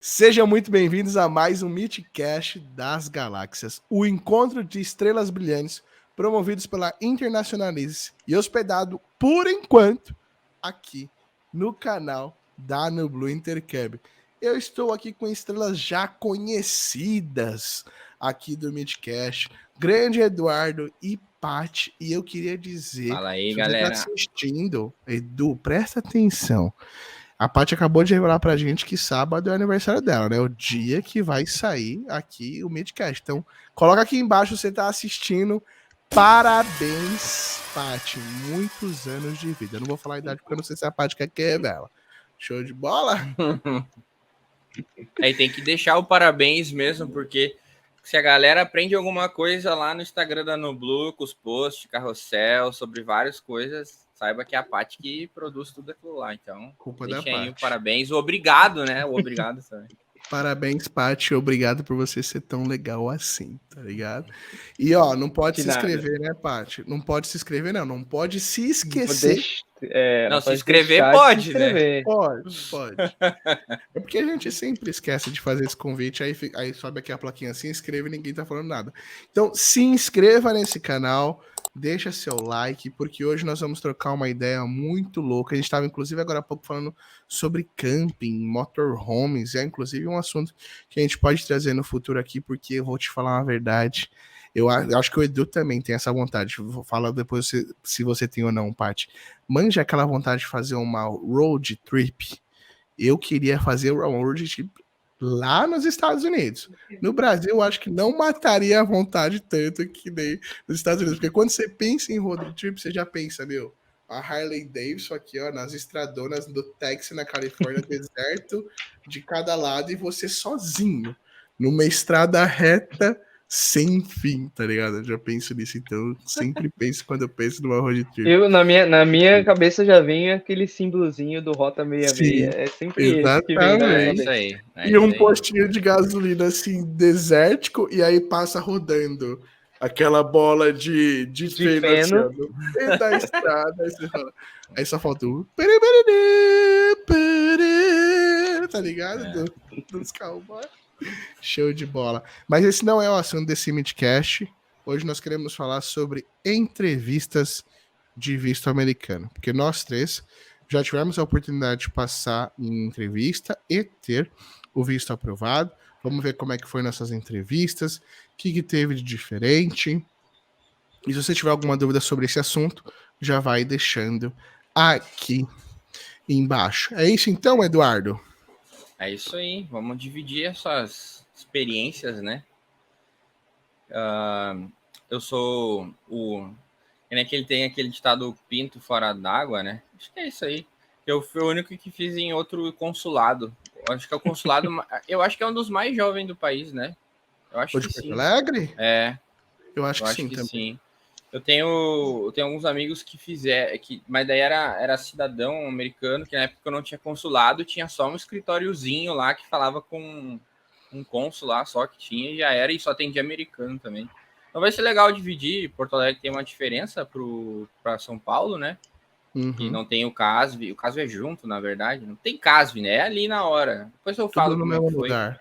Sejam muito bem-vindos a mais um Mythcast das Galáxias, o encontro de estrelas brilhantes promovidos pela Internacionalize e hospedado, por enquanto, aqui no canal da Nublu Intercâmbio. Eu estou aqui com estrelas já conhecidas aqui do Mythcast, Grande Eduardo e Paty, e eu queria dizer, Fala aí, se você está galera. assistindo, Edu, presta atenção. A Paty acabou de revelar pra gente que sábado é o aniversário dela, né? O dia que vai sair aqui o Midcast. Então, coloca aqui embaixo se você tá assistindo. Parabéns, Paty. Muitos anos de vida. Eu não vou falar a idade porque eu não sei se a Paty quer que revela. Show de bola? Aí tem que deixar o parabéns mesmo, porque se a galera aprende alguma coisa lá no Instagram da Nublu, com os posts, carrossel, sobre várias coisas, saiba que é a Paty que produz tudo aquilo lá. Então, Culpa da deixem aí o Paty. parabéns. O obrigado, né? O obrigado também. Parabéns, Paty. Obrigado por você ser tão legal assim, tá ligado? E ó, não pode De se nada. inscrever, né, Paty? Não pode se inscrever, não. Não pode se esquecer. Não, se pode inscrever deixar pode, de se inscrever. Pode. É porque a gente sempre esquece de fazer esse convite, aí sobe aqui a plaquinha, se inscreva e ninguém tá falando nada. Então, se inscreva nesse canal, deixa seu like, porque hoje nós vamos trocar uma ideia muito louca. A gente estava, inclusive, agora há pouco falando sobre camping, motorhomes, é inclusive um assunto que a gente pode trazer no futuro aqui, porque eu vou te falar uma verdade. Eu acho que o Edu também tem essa vontade. Vou falar depois se você tem ou não, Paty. Manja aquela vontade de fazer uma road trip. Eu queria fazer o road trip lá nos Estados Unidos. No Brasil, eu acho que não mataria a vontade tanto que nem nos Estados Unidos. Porque quando você pensa em road trip, você já pensa, meu, a Harley Davidson aqui, ó, nas estradonas do Texas, na Califórnia, deserto de cada lado, e você sozinho, numa estrada reta sem fim, tá ligado? Eu já penso nisso, então sempre penso quando eu penso numa road trip. Na minha cabeça já vem aquele símbolozinho do Rota 66. Sim, É sempre esse que vem na minha É exatamente. isso cabeça. aí. É E isso um aí. postinho de gasolina assim, desértico, e aí passa rodando aquela bola de De feno assim, ó, feno. no meio da estrada. Aí, você fala, aí só falta o. Perê, tá ligado? Dos cowboys. Show de bola. Mas esse não é o assunto desse Midcast. Hoje nós queremos falar sobre entrevistas de visto americano. Porque nós três já tivemos a oportunidade de passar em entrevista e ter o visto aprovado. Vamos ver como é que foi nossas entrevistas, o que teve de diferente. E se você tiver alguma dúvida sobre esse assunto, já vai deixando aqui embaixo. É isso então, Eduardo? É isso aí. Vamos dividir essas experiências, né? Eu sou o. É, né, que ele tem aquele ditado pinto fora d'água, né? Acho que é isso aí. Eu fui o único que fiz em outro consulado. Acho que é o consulado. Eu acho que é um dos mais jovens do país, né? Eu acho Ou que de Porto sim. Alegre? É, Eu acho eu que acho sim que também. sim. Eu tenho alguns amigos que fizeram, mas daí era cidadão americano, que na época eu não tinha consulado, tinha só um escritóriozinho lá que falava com um cônsul lá, só que tinha e já era, e só atendia americano também. Então vai ser legal dividir. Porto Alegre tem uma diferença para São Paulo, né? Que Uhum. não tem o CASV. O CASV é junto, na verdade. Não tem CASV, né? É ali na hora. Depois eu Tudo falo no como é mesmo que foi. lugar.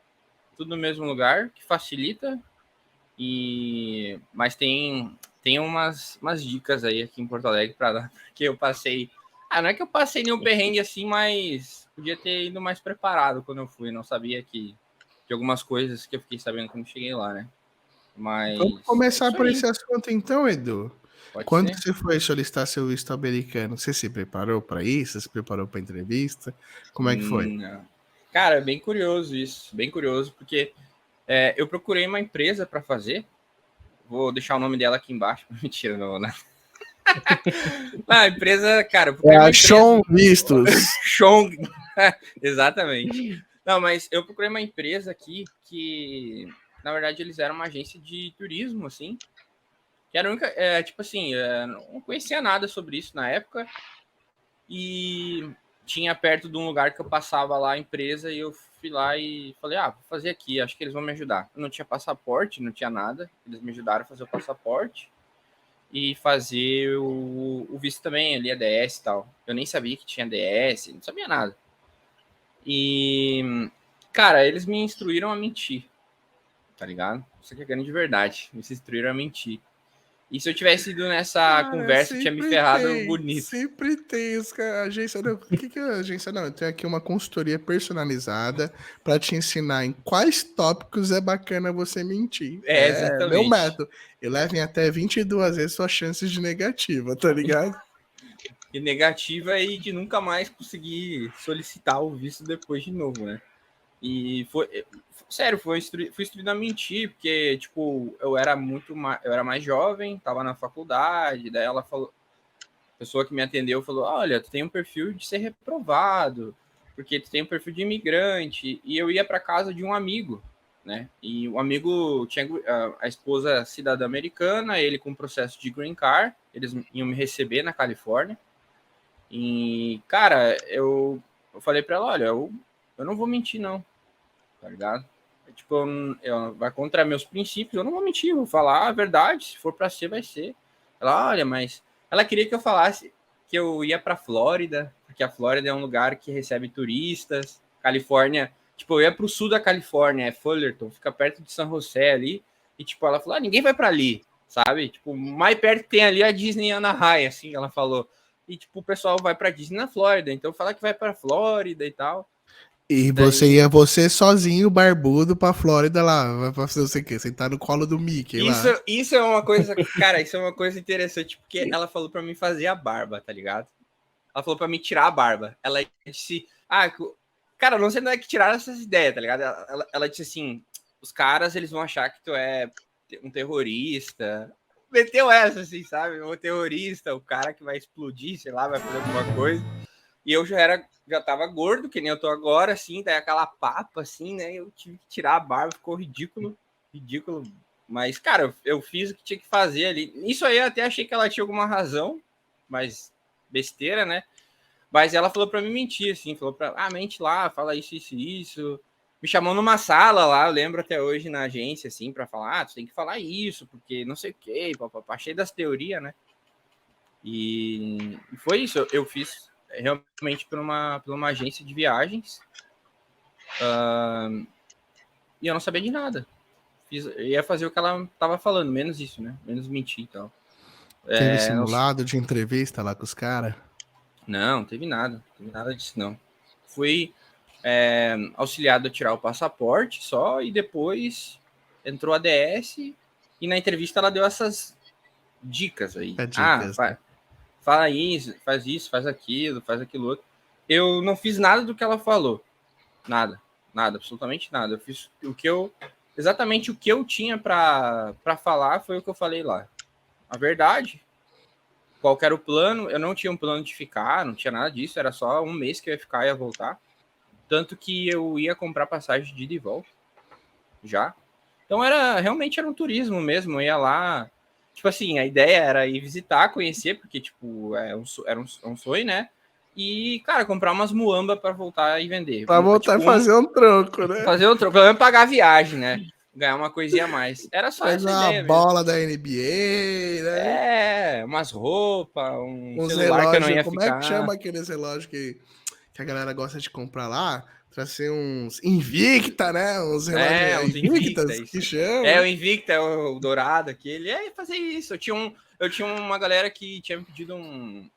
Tudo no mesmo lugar, que facilita. Mas tem umas dicas aí aqui em Porto Alegre para dar, porque eu passei. Ah, não é que eu passei nenhum perrengue assim, mas podia ter ido mais preparado quando eu fui. Não sabia que de algumas coisas que eu fiquei sabendo quando cheguei lá, né? Vamos Mas é começar isso por aí. esse assunto então, Edu. Pode Quando ser. você foi solicitar seu visto americano, você se preparou para isso? Você se preparou para a entrevista? Como é que foi? Cara, é bem curioso isso. Bem curioso, porque eu procurei uma empresa para fazer. Vou deixar o nome dela aqui embaixo. Mentira, não, né? A empresa, cara, eu É procurei uma a empresa. Sean Vistos. Chong. Exatamente. Não, mas eu procurei uma empresa aqui que, na verdade, eles eram uma agência de turismo, assim. Que era a única. Tipo assim, não conhecia nada sobre isso na época. E tinha perto de um lugar que eu passava lá a empresa e eu fui lá e falei, vou fazer aqui, acho que eles vão me ajudar. Eu não tinha passaporte, não tinha nada. Eles me ajudaram a fazer o passaporte e fazer o visto também, ali a DS e tal. Eu nem sabia que tinha DS, não sabia nada. E, cara, eles me instruíram a mentir, tá ligado? Isso aqui é grande verdade. Me instruíram a mentir. E se eu tivesse ido nessa Cara, conversa, eu tinha me ferrado bonito. sempre tem os agência. Não, o que é agência? Não, eu tenho aqui uma consultoria personalizada para te ensinar em quais tópicos é bacana você mentir. É, Meu exatamente. método. E levem até 22 vezes suas chances de negativa, tá ligado? E negativa e de nunca mais conseguir solicitar o visto depois de novo, né? E foi, sério, fui instruído a mentir, porque, tipo, eu era mais jovem, tava na faculdade, daí ela falou, a pessoa que me atendeu falou, olha, tu tem um perfil de ser reprovado, porque tu tem um perfil de imigrante, e eu ia para casa de um amigo, né? E o amigo tinha a esposa cidadã americana, ele com processo de green card, eles iam me receber na Califórnia. E, cara, eu falei para ela, olha, eu não vou mentir, não, tá ligado? Tipo, vai contra meus princípios, eu não vou mentir, vou falar a verdade, se for para ser, vai ser. Ela, olha, mas ela queria que eu falasse que eu ia para Flórida, porque a Flórida é um lugar que recebe turistas. Califórnia, tipo, eu ia pro sul da Califórnia, é Fullerton, fica perto de San José ali. E tipo, ela falou, ninguém vai para ali, sabe? Tipo, mais perto que tem ali a Disney Anaheim, assim, ela falou. E tipo, o pessoal vai para Disney na Flórida, então fala que vai para Flórida e tal. E Daí você sozinho, barbudo, pra Flórida lá. Vai fazer o quê? Sentar no colo do Mickey lá. Isso é uma coisa, cara, isso é uma coisa interessante, porque ela falou pra mim fazer a barba, tá ligado? Ela falou pra mim tirar a barba. Ela disse, cara, eu não sei onde é que tiraram essas ideias, tá ligado? Ela disse assim, os caras, eles vão achar que tu é um terrorista. Meteu essa, assim, sabe? Um terrorista, o cara que vai explodir, sei lá, vai fazer alguma coisa. E eu já tava gordo, que nem eu tô agora, assim, daí aquela papa, assim, né? Eu tive que tirar a barba, ficou ridículo. Mas, cara, eu fiz o que tinha que fazer ali. Isso aí eu até achei que ela tinha alguma razão, mas besteira, né? Mas ela falou pra mim mentir, assim, falou pra, mente lá, fala isso, isso, isso. Me chamou numa sala lá, eu lembro até hoje na agência, assim, pra falar, tu tem que falar isso, porque não sei o quê, papapá, cheio das teorias, né? E foi isso, eu fiz realmente por uma agência de viagens. E eu não sabia de nada. Eu ia fazer o que ela tava falando, menos isso, né? Menos mentir e tal. Teve simulado de entrevista lá com os caras? Não teve nada disso, não. Fui auxiliado a tirar o passaporte só, e depois entrou a DS, e na entrevista ela deu essas dicas aí. Dicas, né? Fala isso, faz aquilo outro. Eu não fiz nada do que ela falou. Nada, absolutamente nada. Eu fiz exatamente o que eu tinha para falar foi o que eu falei lá. A verdade, qual era o plano? Eu não tinha um plano de ficar, não tinha nada disso, era só um mês que eu ia ficar e ia voltar. Tanto que eu ia comprar passagem de ida e volta, já. Então realmente era um turismo mesmo, eu ia lá. Tipo assim, a ideia era ir visitar, conhecer, porque, tipo, era um sonho, né? E, cara, comprar umas muamba para voltar e vender. Pra voltar Tipo, e fazer um troco, né? fazer outro, pelo menos pagar a viagem, né? Ganhar uma coisinha a mais. Era só Traz essa uma ideia mesmo. bola da NBA, né? Umas roupas, um Uns celular que eu não relógios. ia Como é que chama ficar. aqueles relógios que a galera gosta de comprar lá? Trazer uns Invicta, né? Uns relógios Uns Invicta, Invictas que isso. chama. O Invicta, o dourado aquele. Fazer isso. Eu tinha uma galera que tinha me pedido uma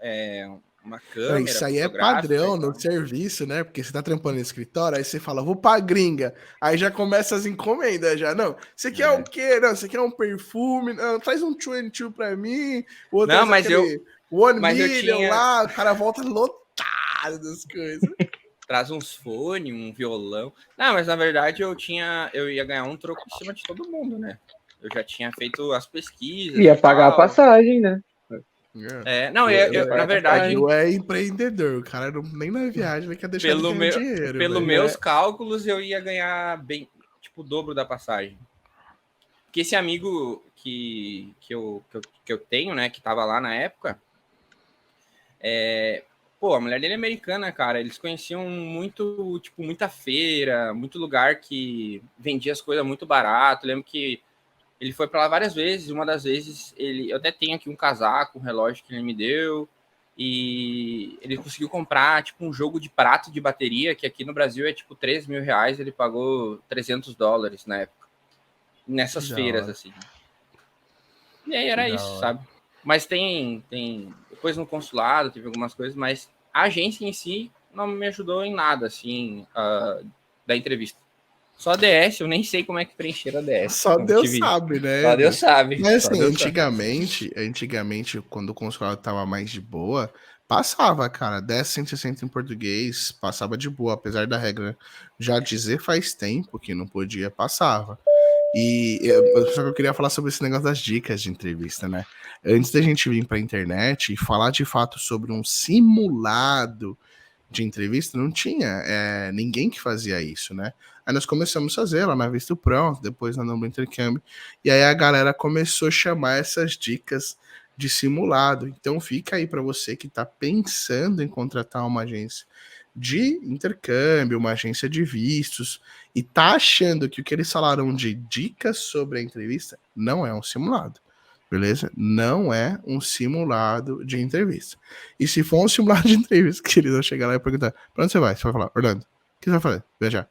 Não, câmera isso aí é fotográfica e padrão no tal. serviço, né? Porque você tá trampando no escritório, aí você fala, vou pra gringa. Aí já começa as encomendas, já. Não, você quer o quê? Não, você quer um perfume? Não, traz um 22 pra mim. O outro Não, traz aquele One mas eu Million tinha. lá. O cara volta lotado das coisas. Traz uns fones, um violão. Não, mas na verdade eu ia ganhar um troco em cima de todo mundo, né? Eu já tinha feito as pesquisas Ia e pagar a tal. passagem, né? Não, Ia na pagar a verdade, passagem. O é empreendedor. O cara não, nem na viagem ele quer deixar de ganhar dinheiro, pelos velho. meus cálculos, eu ia ganhar bem, tipo, o dobro da passagem. Porque esse amigo que eu tenho, né, que tava lá na época, a mulher dele é americana, cara. Eles conheciam muito, tipo, muita feira, muito lugar que vendia as coisas muito barato. Eu lembro que ele foi para lá várias vezes. Uma das vezes, eu até tenho aqui um casaco, um relógio que ele me deu. e ele conseguiu comprar, tipo, um jogo de prato de bateria, que aqui no Brasil é, tipo, 3 mil reais, ele pagou $300 na época, Que nessas da feiras, hora, assim. E aí que era da isso, hora. sabe? Mas depois no consulado teve algumas coisas, mas a agência em si não me ajudou em nada, assim, da entrevista. Só a DS, eu nem sei como é que preencheram a DS. Só Não Deus tive. sabe, né, Só Deus Edu? sabe. Mas Só assim, Deus sabe. antigamente, quando o consulado tava mais de boa, passava, cara, 10, 160 em português, passava de boa, apesar da regra já dizer faz tempo que não podia, passava. Só que eu queria falar sobre esse negócio das dicas de entrevista, né? Antes da gente vir pra internet e falar de fato sobre um simulado de entrevista, não tinha ninguém que fazia isso, né? Aí nós começamos a fazer lá na Visto Pronto, depois na Numbro Intercâmbio, e aí a galera começou a chamar essas dicas de simulado. Então fica aí para você que está pensando em contratar uma agência de intercâmbio, uma agência de vistos, e tá achando que o que eles falaram de dicas sobre a entrevista não é um simulado. Beleza? Não é um simulado de entrevista. E se for um simulado de entrevista, que eles vão chegar lá e perguntar: pra onde você vai? Você vai falar: Orlando. O que você vai fazer? Viajar.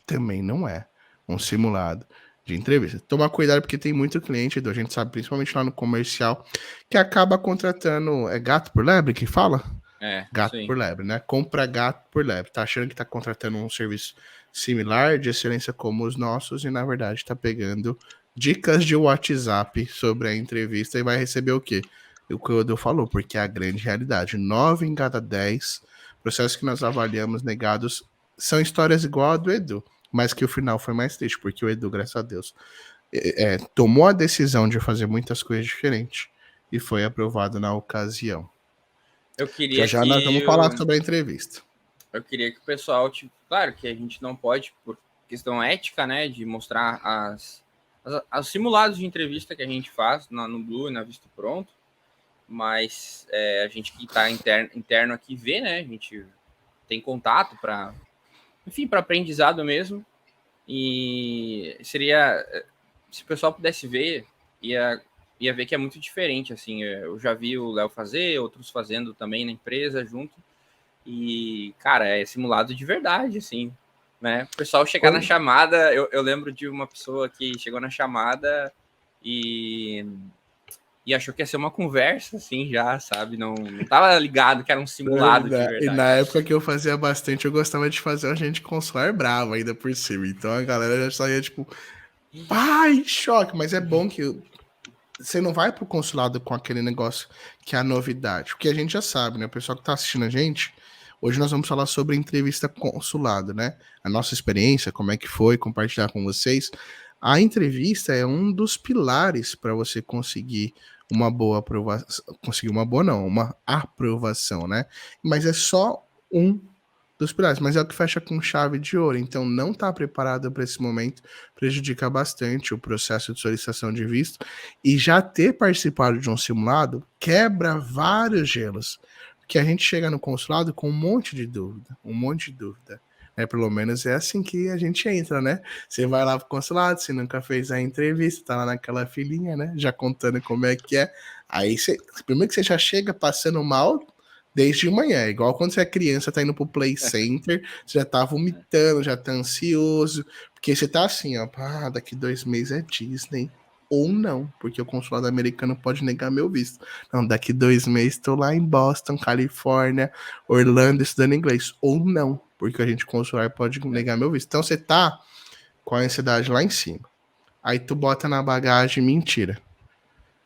Também não é um simulado de entrevista. Tomar cuidado porque tem muito cliente, a gente sabe, principalmente lá no comercial, que acaba contratando. É gato por lebre que fala? É, isso Gato aí. por lebre, né? Compra gato por lebre. Tá achando que tá contratando um serviço similar, de excelência como os nossos, e na verdade tá pegando dicas de WhatsApp sobre a entrevista e vai receber o quê? O que o Edu falou, porque é a grande realidade. 9 em cada 10 processos que nós avaliamos negados são histórias igual a do Edu, mas que o final foi mais triste, porque o Edu, graças a Deus, tomou a decisão de fazer muitas coisas diferentes e foi aprovado na ocasião. Eu Já queria já nós que vamos falar sobre a entrevista. eu queria que o pessoal, tipo, claro que a gente não pode, por questão ética, né, de mostrar os simulados de entrevista que a gente faz no Blue e na Visto Pronto, mas a gente que está interno aqui vê, né, a gente tem contato para, enfim, para aprendizado mesmo, e seria, se o pessoal pudesse ver, ia ver que é muito diferente, assim, eu já vi o Léo fazer, outros fazendo também na empresa junto, e, cara, é simulado de verdade, assim, né? O pessoal chegar na chamada, eu lembro de uma pessoa que chegou na chamada e achou que ia ser uma conversa, assim, já, sabe? Não tava ligado que era um simulado de E verdade. na época que eu fazia bastante, eu gostava de fazer a gente consular bravo ainda por cima. Então a galera já saía tipo, pai, choque. Mas é bom que você não vai pro consulado com aquele negócio que é a novidade. Porque a gente já sabe, né? O pessoal que tá assistindo a gente, hoje nós vamos falar sobre a entrevista consulado, né? A nossa experiência, como é que foi, compartilhar com vocês. A entrevista é um dos pilares para você conseguir uma boa aprovação. Conseguir uma boa, não, uma aprovação, né? Mas é só um dos pilares, mas é o que fecha com chave de ouro. Então, não estar preparado para esse momento prejudica bastante o processo de solicitação de visto. E já ter participado de um simulado quebra vários gelos. Porque a gente chega no consulado com um monte de dúvida, um monte de dúvida. Pelo menos é assim que a gente entra, né? Você vai lá pro consulado, você nunca fez a entrevista, tá lá naquela filinha, né? Já contando como é que é. Aí você, primeiro que você já chega passando mal desde manhã, igual quando você é criança, tá indo pro play center, você já tá vomitando, já tá ansioso, porque você tá assim, ó, daqui 2 meses é Disney, ou não, porque o consulado americano pode negar meu visto. Não, daqui 2 meses tô lá em Boston, Califórnia, Orlando estudando inglês, ou não, porque a gente consular pode negar meu visto. Então você tá com a ansiedade lá em cima. Aí tu bota na bagagem mentira.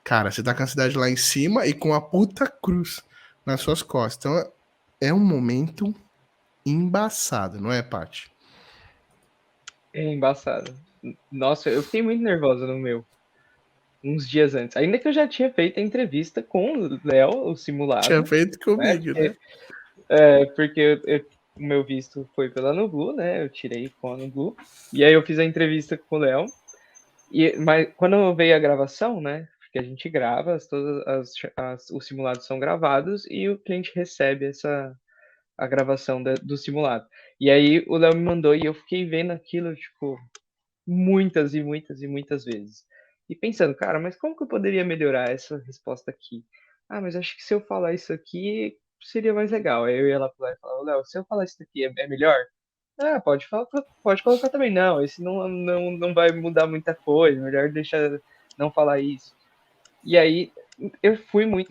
Cara, você tá com a ansiedade lá em cima e com a puta cruz nas suas costas. Então é um momento embaçado, não é, Paty? É embaçado. Nossa, eu fiquei muito nervosa no meu. Uns dias antes. Ainda que eu já tinha feito a entrevista com o Léo, o Tinha simulado, feito né? comigo, né? Porque o meu visto foi pela Nublu, né? Eu tirei com a Nublu. E aí eu fiz a entrevista com o Léo. Mas quando veio a gravação, né? Porque a gente grava, os simulados são gravados e o cliente recebe a gravação do simulado. E aí o Léo me mandou e eu fiquei vendo aquilo, tipo, muitas e muitas e muitas vezes. E pensando, cara, mas como que eu poderia melhorar essa resposta aqui? ah, mas acho que se eu falar isso aqui seria mais legal. Aí eu ia lá e falava, Léo, se eu falar isso aqui é melhor? Ah, pode falar, pode colocar também. Não, esse não vai mudar muita coisa, melhor deixar não falar isso. E aí eu fui muito,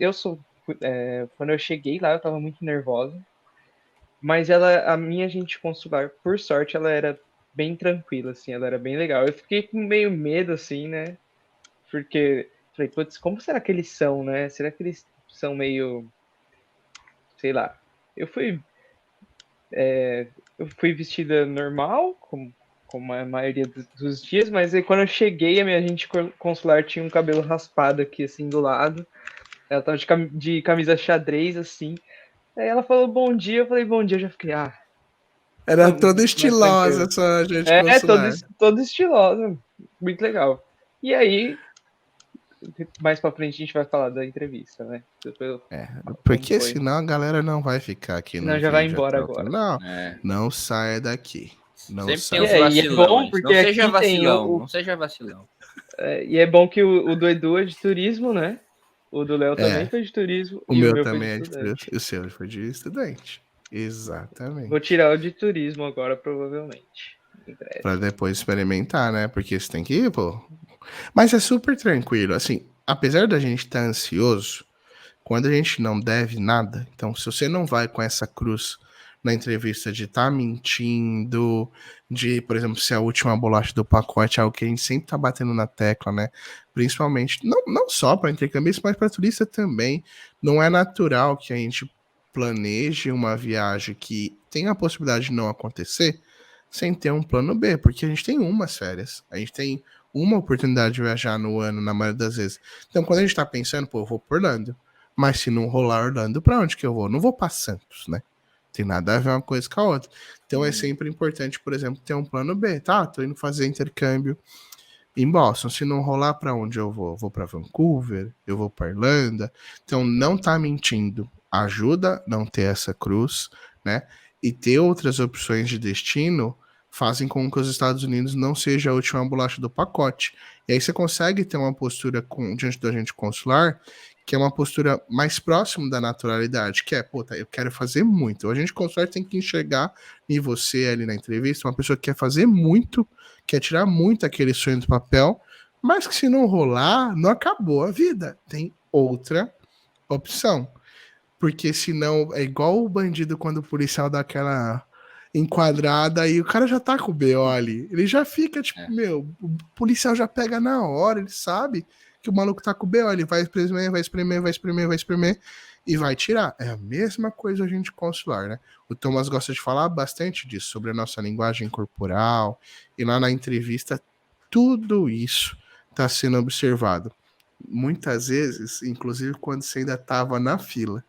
quando eu cheguei lá eu tava muito nervosa, mas a minha agente consular, por sorte, ela era bem tranquila, assim, ela era bem legal. Eu fiquei com meio medo, assim, né? Porque falei, putz, como será que eles são, né? Será que eles são meio, sei lá. Eu fui, eu fui vestida normal, como a maioria dos dias, mas aí quando eu cheguei, a minha agente consular tinha um cabelo raspado aqui, assim, do lado. Ela tava de camisa xadrez, assim. Aí ela falou bom dia, eu falei bom dia, eu já fiquei, Era toda mais estilosa tranquilo. essa gente É, consular. todo estilosa, muito legal. E aí, mais pra frente a gente vai falar da entrevista, né? Depois Porque foi. senão a galera não vai ficar aqui Senão no já vai vídeo embora até o agora. final. É. Não saia daqui. Não Sempre tem saia. os E é vacilão. bom aí. porque Não seja aqui tem vacilão. Não seja vacilão. e é bom que o do Edu é de turismo, né? O do Léo também É, foi de turismo o e o meu meu foi de também é de estudante. o seu foi de estudante. Vou Exatamente. tirar o de turismo agora, provavelmente. Em breve. Pra depois experimentar, né? Porque você tem que ir, pô. Mas é super tranquilo. Assim, apesar da gente estar ansioso, quando a gente não deve nada, então se você não vai com essa cruz na entrevista de estar mentindo, de, por exemplo, ser a última bolacha do pacote, é algo que a gente sempre tá batendo na tecla, né? Principalmente, não só para intercambistas, mas para turista também. Não é natural que a gente planeje uma viagem que tem a possibilidade de não acontecer sem ter um plano B, porque a gente tem umas férias, a gente tem uma oportunidade de viajar no ano, na maioria das vezes. Então, quando a gente tá pensando, pô, eu vou por Orlando, mas se não rolar Orlando, pra onde que eu vou? Não vou pra Santos, né? Tem nada a ver uma coisa com a outra. Então é sempre importante, por exemplo, ter um plano B, tá? Tô indo fazer intercâmbio em Boston. Se não rolar, pra onde eu vou? Vou pra Vancouver, eu vou pra Irlanda. Então não tá mentindo. Ajuda não ter essa cruz, né? E ter outras opções de destino fazem com que os Estados Unidos não seja a última bolacha do pacote. E aí você consegue ter uma postura diante do agente consular que é uma postura mais próxima da naturalidade, que é, pô, tá, eu quero fazer muito. O agente consular tem que enxergar em você ali na entrevista uma pessoa que quer fazer muito, quer tirar muito aquele sonho do papel, mas que se não rolar, não acabou a vida. Tem outra opção. Porque senão é igual o bandido quando o policial dá aquela enquadrada e o cara já tá com o BO ali. Ele já fica, tipo, o policial já pega na hora, ele sabe que o maluco tá com o BO, ele vai espremer, vai espremer, vai espremer, vai espremer e vai tirar. É a mesma coisa a gente consular, né? O Thomas gosta de falar bastante disso, sobre a nossa linguagem corporal, e lá na entrevista, tudo isso tá sendo observado. Muitas vezes, inclusive quando você ainda tava na fila.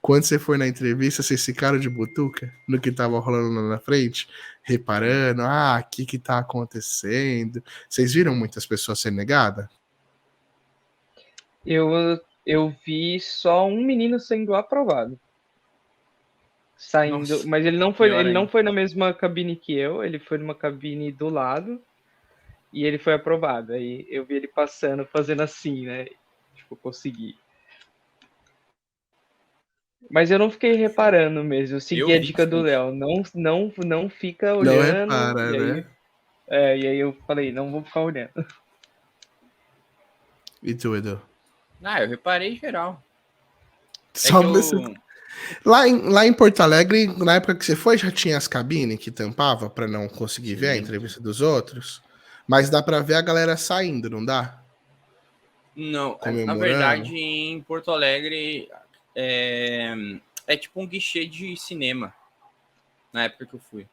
Quando você foi na entrevista, vocês ficaram de butuca no que tava rolando lá na frente, reparando, o que tá acontecendo? Vocês viram muitas pessoas sendo negadas? Eu vi só um menino sendo aprovado. Saindo, Nossa, mas ele não pior foi na mesma cabine que eu, ele foi numa cabine do lado e ele foi aprovado. Aí eu vi ele passando, fazendo assim, né? Tipo, consegui. Mas eu não fiquei reparando mesmo. Eu segui a vi dica do bastante. Léo. Não fica Não olhando. repara, né? E aí eu falei, não vou ficar olhando. E tu, Edu? Eu reparei em geral. Só você... Lá em Porto Alegre, na época que você foi, já tinha as cabines que tampava para não conseguir ver a entrevista dos outros. Mas dá para ver a galera saindo, não dá? Não, na verdade, em Porto Alegre é tipo um guichê de cinema. Na época que eu fui.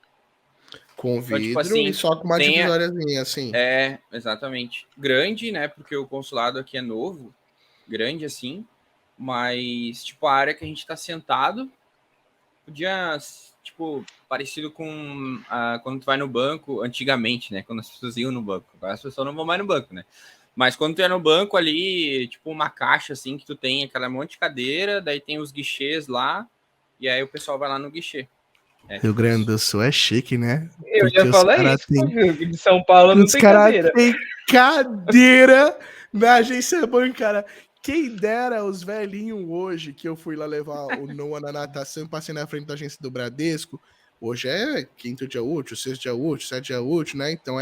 Com vidro então, tipo assim, e só com uma divisóriazinha, assim. É, exatamente. Grande, né? Porque o consulado aqui é novo. Grande, assim. Mas, tipo, a área que a gente tá sentado podia, tipo, parecido com quando tu vai no banco, antigamente, né? Quando as pessoas iam no banco. Agora as pessoas não vão mais no banco, né? Mas quando tu é no banco ali, tipo uma caixa, assim, que tu tem aquela monte de cadeira, daí tem os guichês lá, e aí o pessoal vai lá no guichê. Rio Grande do Sul é chique, né? Eu ia falar isso, de São Paulo não tem cadeira. Os caras têm cadeira na agência bancária. Quem dera os velhinhos hoje, que eu fui lá levar o Noah na natação e passei na frente da agência do Bradesco. Hoje é quinto dia útil, sexto dia útil, sétimo dia útil, né? Então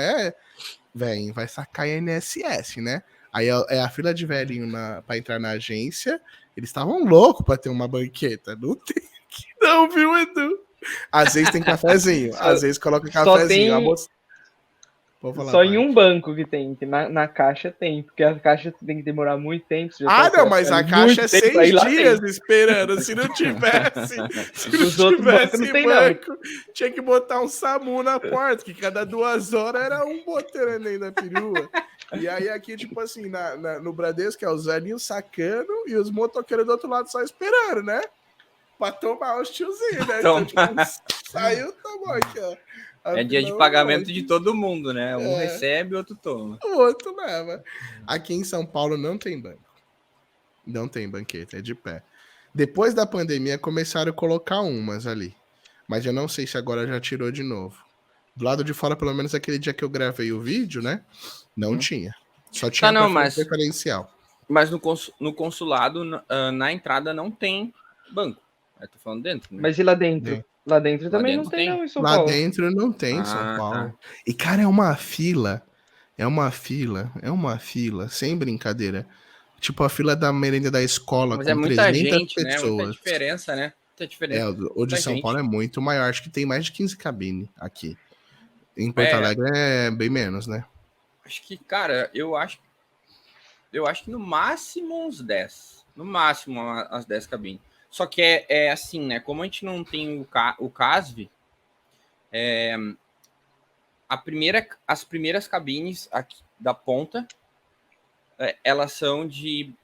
velho, vai sacar INSS, né? Aí é a fila de velhinho pra entrar na agência. Eles estavam loucos pra ter uma banqueta. Não tem aqui não, viu, Edu? Às vezes tem cafezinho, às vezes coloca cafezinho. Tem... Só em um banco que tem, que na caixa tem, porque a caixa tem que demorar muito tempo. Não, mas a caixa é 6 dias esperando. Se não tivesse, banco, tinha que botar um SAMU na porta, que cada 2 horas era um botando nem da perua. E aí aqui, tipo assim, no Bradesco, que é os velhinhos sacando e os motoqueiros do outro lado só esperando, né? Pra tomar os tiozinhos, né? Então, tipo, saiu, tomou aqui, ó. É dia de pagamento de todo mundo, né? Um recebe, outro toma. O outro leva. Aqui em São Paulo não tem banco. Não tem banqueta, é de pé. Depois da pandemia começaram a colocar umas ali. Mas eu não sei se agora já tirou de novo. Do lado de fora, pelo menos aquele dia que eu gravei o vídeo, né? Não tinha. Só tinha preferencial. Mas no consulado, na entrada, não tem banco. Eu tô falando dentro, né? Mas e lá dentro? Lá dentro também não tem, não, em São Paulo. Lá dentro não tem em São Paulo. Tá. E, cara, é uma fila, sem brincadeira. Tipo a fila da merenda da escola. Mas com é muita 300 gente, pessoas. Né? Muita diferença, né? Muita diferença. O de São Paulo é muito maior. Acho que tem mais de 15 cabines aqui. Em Porto Alegre é bem menos, né? Acho que, cara, eu acho que no máximo uns 10. No máximo as 10 cabines. Só que é assim, né? Como a gente não tem o CASV, as primeiras cabines aqui da ponta, elas são de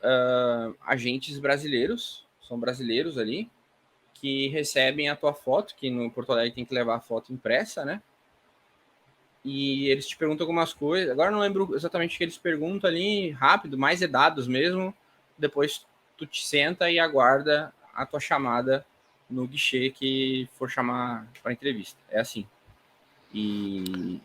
agentes brasileiros, são brasileiros ali, que recebem a tua foto, que no Porto Alegre tem que levar a foto impressa, né? E eles te perguntam algumas coisas. Agora não lembro exatamente o que eles perguntam ali, rápido, mais dados mesmo. Depois tu te senta e aguarda a tua chamada no guichê que for chamar para entrevista. É assim. E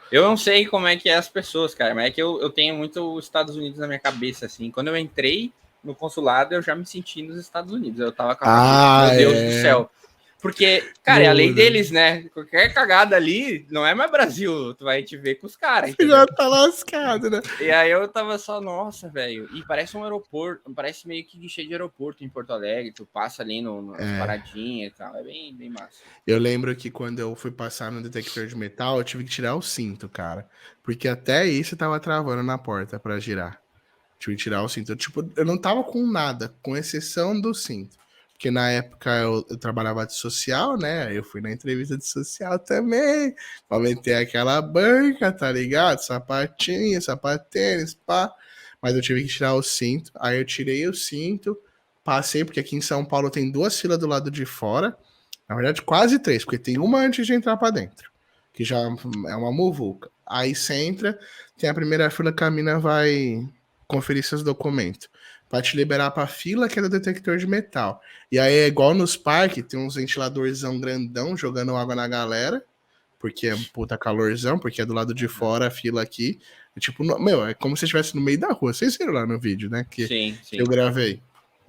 eu não sei como é que é as pessoas, cara, mas é que eu tenho muito os Estados Unidos na minha cabeça, assim. Quando eu entrei no consulado, eu já me senti nos Estados Unidos. Eu tava com a meu Deus do céu. Porque, cara, é a lei deles, né? Qualquer cagada ali, não é mais Brasil, tu vai te ver com os caras. Você já tá lascado, né? E aí eu tava só, nossa, velho. E parece um aeroporto, parece meio que guichê de aeroporto em Porto Alegre. Tu passa ali nas paradinhas e tal. É bem, bem massa. Eu lembro que quando eu fui passar no detector de metal, eu tive que tirar o cinto, cara. Porque até isso tava travando na porta pra girar. Tive que tirar o cinto. Eu não tava com nada, com exceção do cinto. Porque na época eu trabalhava de social, né? Eu fui na entrevista de social também. Pra meter aquela banca, tá ligado? Sapatinho, sapatênis, pá. Mas eu tive que tirar o cinto. Aí eu tirei o cinto, passei, porque aqui em São Paulo tem 2 filas do lado de fora. Na verdade, quase 3, porque tem uma antes de entrar pra dentro. Que já é uma muvuca. Aí você entra, tem a primeira fila que a mina vai conferir seus documentos. Pra te liberar pra fila, que é do detector de metal. E aí é igual nos parques, tem uns ventiladorzão grandão jogando água na galera, porque é puta calorzão, porque é do lado de fora a fila aqui. É tipo, é como se estivesse no meio da rua. Vocês viram lá no vídeo, né? Que eu gravei.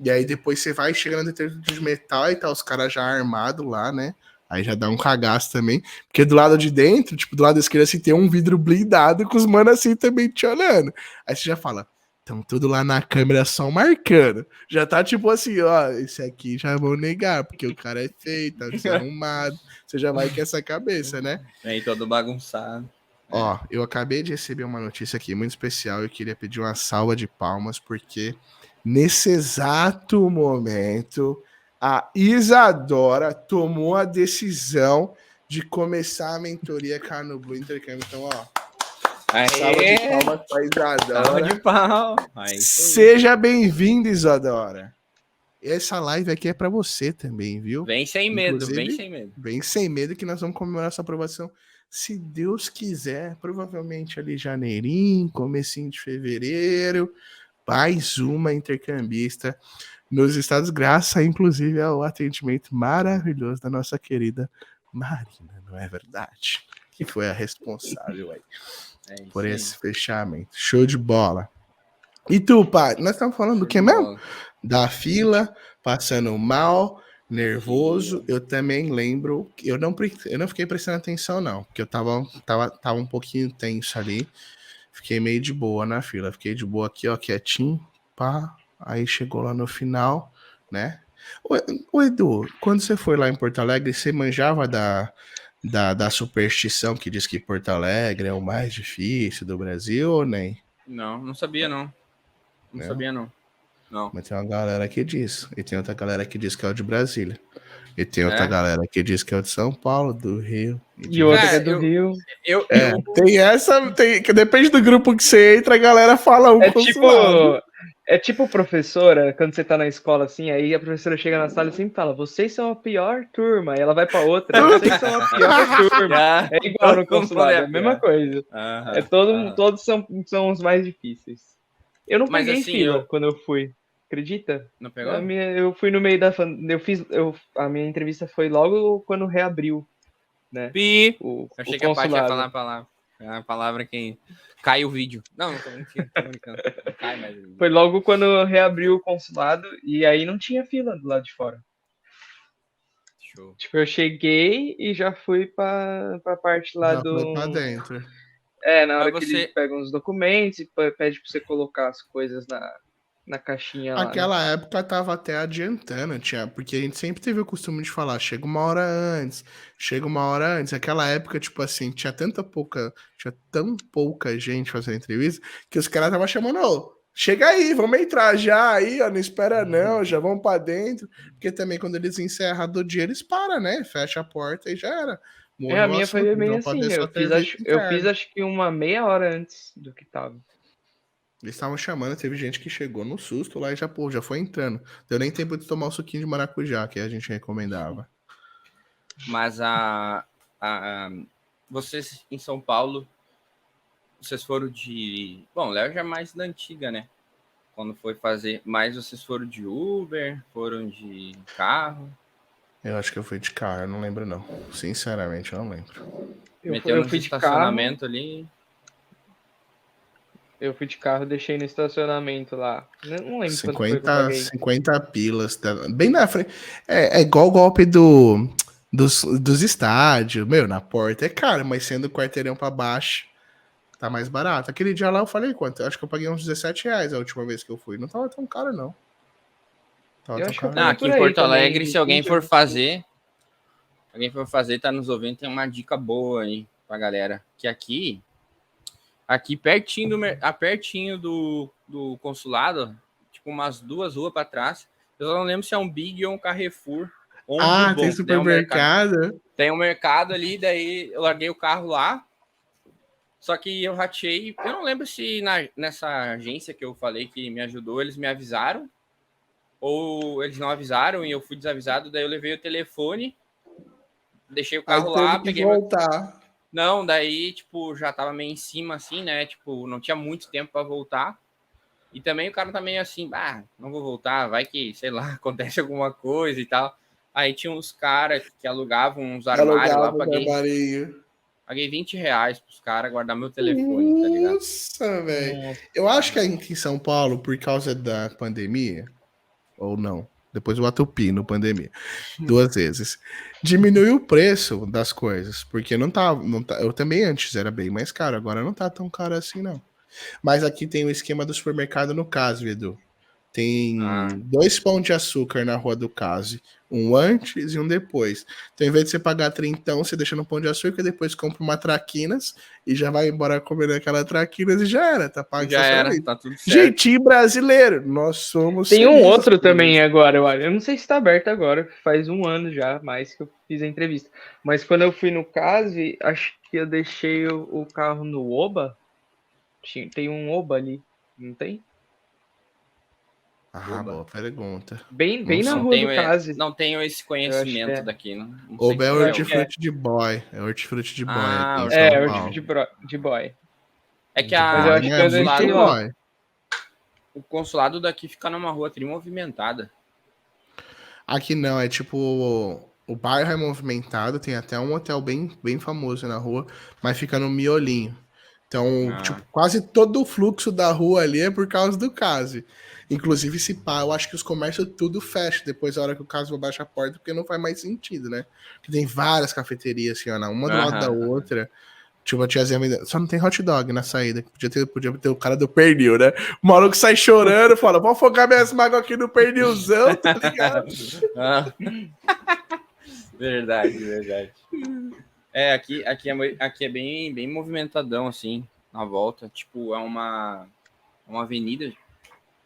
E aí depois você vai chegando no detector de metal e tá os caras já armados lá, né? Aí já dá um cagaço também. Porque do lado de dentro, tipo, do lado esquerdo, assim, tem um vidro blindado com os manos assim também te olhando. Aí você já fala, estão tudo lá na câmera só marcando. Já tá tipo assim, ó, esse aqui já vou negar, porque o cara é feio, tá desarrumado. Você já vai com essa cabeça, né? Aí todo bagunçado. Ó, eu acabei de receber uma notícia aqui muito especial. Eu queria pedir uma salva de palmas, porque nesse exato momento a Isadora tomou a decisão de começar a mentoria Carno Blue Intercâmbio. Então, ó, salva de palmas pra Isadora. Salva de pau. Seja bem-vinda, Isadora. Essa live aqui é pra você também, viu? Vem sem medo, vem sem medo. Vem sem medo que nós vamos comemorar essa aprovação. Se Deus quiser, provavelmente ali janeirinho, comecinho de fevereiro, mais uma intercambista nos Estados, graças, inclusive, ao atendimento maravilhoso da nossa querida Marina, não é verdade? Que foi a responsável aí por esse fechamento. Show de bola. E tu, pá, nós estamos falando do que mesmo? Bola. Da fila, passando mal, nervoso. Eu também lembro, eu não fiquei prestando atenção, não, porque eu tava um pouquinho tenso ali. Fiquei meio de boa na fila. Fiquei de boa aqui, ó, quietinho, pá. Aí chegou lá no final, né? Ô Edu, quando você foi lá em Porto Alegre, você manjava da superstição que diz que Porto Alegre é o mais difícil do Brasil ou nem? Não sabia, não. Não Não? sabia, não. Não. Mas tem uma galera que diz. E tem outra galera que diz que é o de Brasília. E tem outra É? galera que diz que é o de São Paulo, do Rio. E E outra que é Cara, do Rio. É, tem essa, que depende do grupo que você entra, a galera fala um É com tipo, o lado. é tipo professora, quando você tá na escola assim, aí a professora chega na sala e sempre fala, vocês são a pior turma. Aí ela vai pra outra, vocês são a pior turma. Ah, É igual no todo mundo consulado, é a pior. mesma coisa. Aham, É aham. todos são os mais difíceis. Eu não Mas peguei assim, fila quando eu fui, acredita? Não pegou? Eu fui no meio a minha entrevista foi logo quando reabriu, né? Pi! O Eu achei que a Paty ia consulado. falar a palavra. É a palavra que cai o vídeo. Não tô mentindo, tô brincando. Não cai mais o vídeo. Foi logo quando reabriu o consulado e aí não tinha fila do lado de fora. Show. Tipo, eu cheguei e já fui pra parte lá Já do. foi pra dentro. Na hora Mas que você- eles pegam os documentos e pede pra você colocar as coisas na caixinha lá. Né? Aquela época tava até adiantando, porque a gente sempre teve o costume de falar, chega uma hora antes, chega uma hora antes. Aquela época, tipo assim, tinha tão pouca gente fazendo entrevista, que os caras estavam chamando, ô, chega aí, vamos entrar já aí, ó, não espera não, já vamos pra dentro. Porque também quando eles encerram do dia, eles param, né? Fecha a porta e já era. A Morreu o minha assunto, foi eles meio vão pra ver assim. sua entrevista Eu fiz interna. acho que uma meia hora antes do que tava. Eles estavam chamando, teve gente que chegou no susto lá e já, pô, já foi entrando. Deu nem tempo de tomar o suquinho de maracujá que a gente recomendava. Mas vocês em São Paulo, vocês foram de. Bom, Léo já é mais da antiga, né? Quando foi fazer. Mas vocês foram de Uber, foram de carro. Eu acho que eu fui de carro, eu não lembro não. Sinceramente, eu não lembro. Meteu Eu no fui de carro. estacionamento ali. Eu fui de carro, deixei no estacionamento lá. Não lembro quanto foi que eu 50, paguei. 50 pilas, bem na frente. É igual o golpe dos estádios, meu, na porta é caro, mas sendo o quarteirão pra baixo, tá mais barato. Aquele dia lá eu falei quanto? Eu acho que eu paguei uns R$17 a última vez que eu fui. Não tava tão caro, não. Tava Eu tão acho que eu caro, Não, não. paguei aqui por em aí Porto também, Alegre, se alguém 20, for fazer. Alguém for fazer, tá nos ouvindo, tem uma dica boa aí pra galera. Que aqui pertinho do consulado, tipo umas 2 ruas para trás. Eu não lembro se é um Big ou um Carrefour ou um Ah, tem Bourbon. Tem um mercado. supermercado? Tem um mercado ali, daí eu larguei o carro lá. Só que eu ratei. Eu não lembro se nessa agência que eu falei que me ajudou, eles me avisaram. Ou eles não avisaram e eu fui desavisado. Daí eu levei o telefone, deixei o Aí carro lá, teve que peguei meu. voltar. Não, daí, tipo, já tava meio em cima, assim, né? Tipo, não tinha muito tempo para voltar. E também o cara tá meio assim, não vou voltar, vai que, sei lá, acontece alguma coisa e tal. Aí tinha uns caras que alugavam uns armários lá, Alugava o armarinho. paguei R$20 pros caras guardar meu telefone, tá ligado? Nossa, velho. Nossa. Eu acho que aqui em São Paulo, por causa da pandemia, ou não, depois eu atupi no pandemia, 2 vezes, diminuiu o preço das coisas, porque não tá, eu também antes era bem mais caro, agora não tá tão caro assim, não. Mas aqui tem o esquema do supermercado no caso, Edu. Tem Ah, 2 pão de açúcar na rua do Case, um antes e um depois. Então, em vez de você pagar trintão, você deixa no pão de açúcar, depois compra uma traquinas e já vai embora comendo aquela traquinas e já era, tá pago já era, estacionamento. tá tudo certo. Jeitinho brasileiro, nós somos Tem um felizes outro por também isso. agora, eu não sei se tá aberto agora, faz um ano já, mais que eu fiz a entrevista. Mas quando eu fui no Case, acho que eu deixei o carro no Oba. Tem um Oba ali, não tem? Ah, Oba. boa pergunta. Bem Não na sei. rua do Case. Não tenho esse conhecimento é. daqui, não sei Oba é se eu acho hortifruti de boy. É hortifruti de boy aqui em hortifruti. São É, o Paulo. tipo de boy. É que Mas eu Boy, acho mas que é eu muito deixei lá. boy. o consulado daqui fica numa rua trimovimentada. Aqui não, é tipo. O bairro é movimentado, tem até um hotel bem famoso na rua, mas fica no miolinho. Então, Ah. tipo, quase todo o fluxo da rua ali é por causa do Case. Inclusive, se pá, eu acho que os comércios tudo fecha depois da hora que o Case vai baixar a porta, porque não faz mais sentido, né? Porque tem várias cafeterias, assim, ó, uma do lado da outra. Tipo, a tiazinha vendendo. Só não tem hot dog na saída. Podia ter o cara do pernil, né? O maluco sai chorando, fala, vou afogar minhas mágoas aqui no pernilzão, tá ligado? Ah. Verdade. É, aqui é bem movimentadão, assim, na volta. Tipo, é uma avenida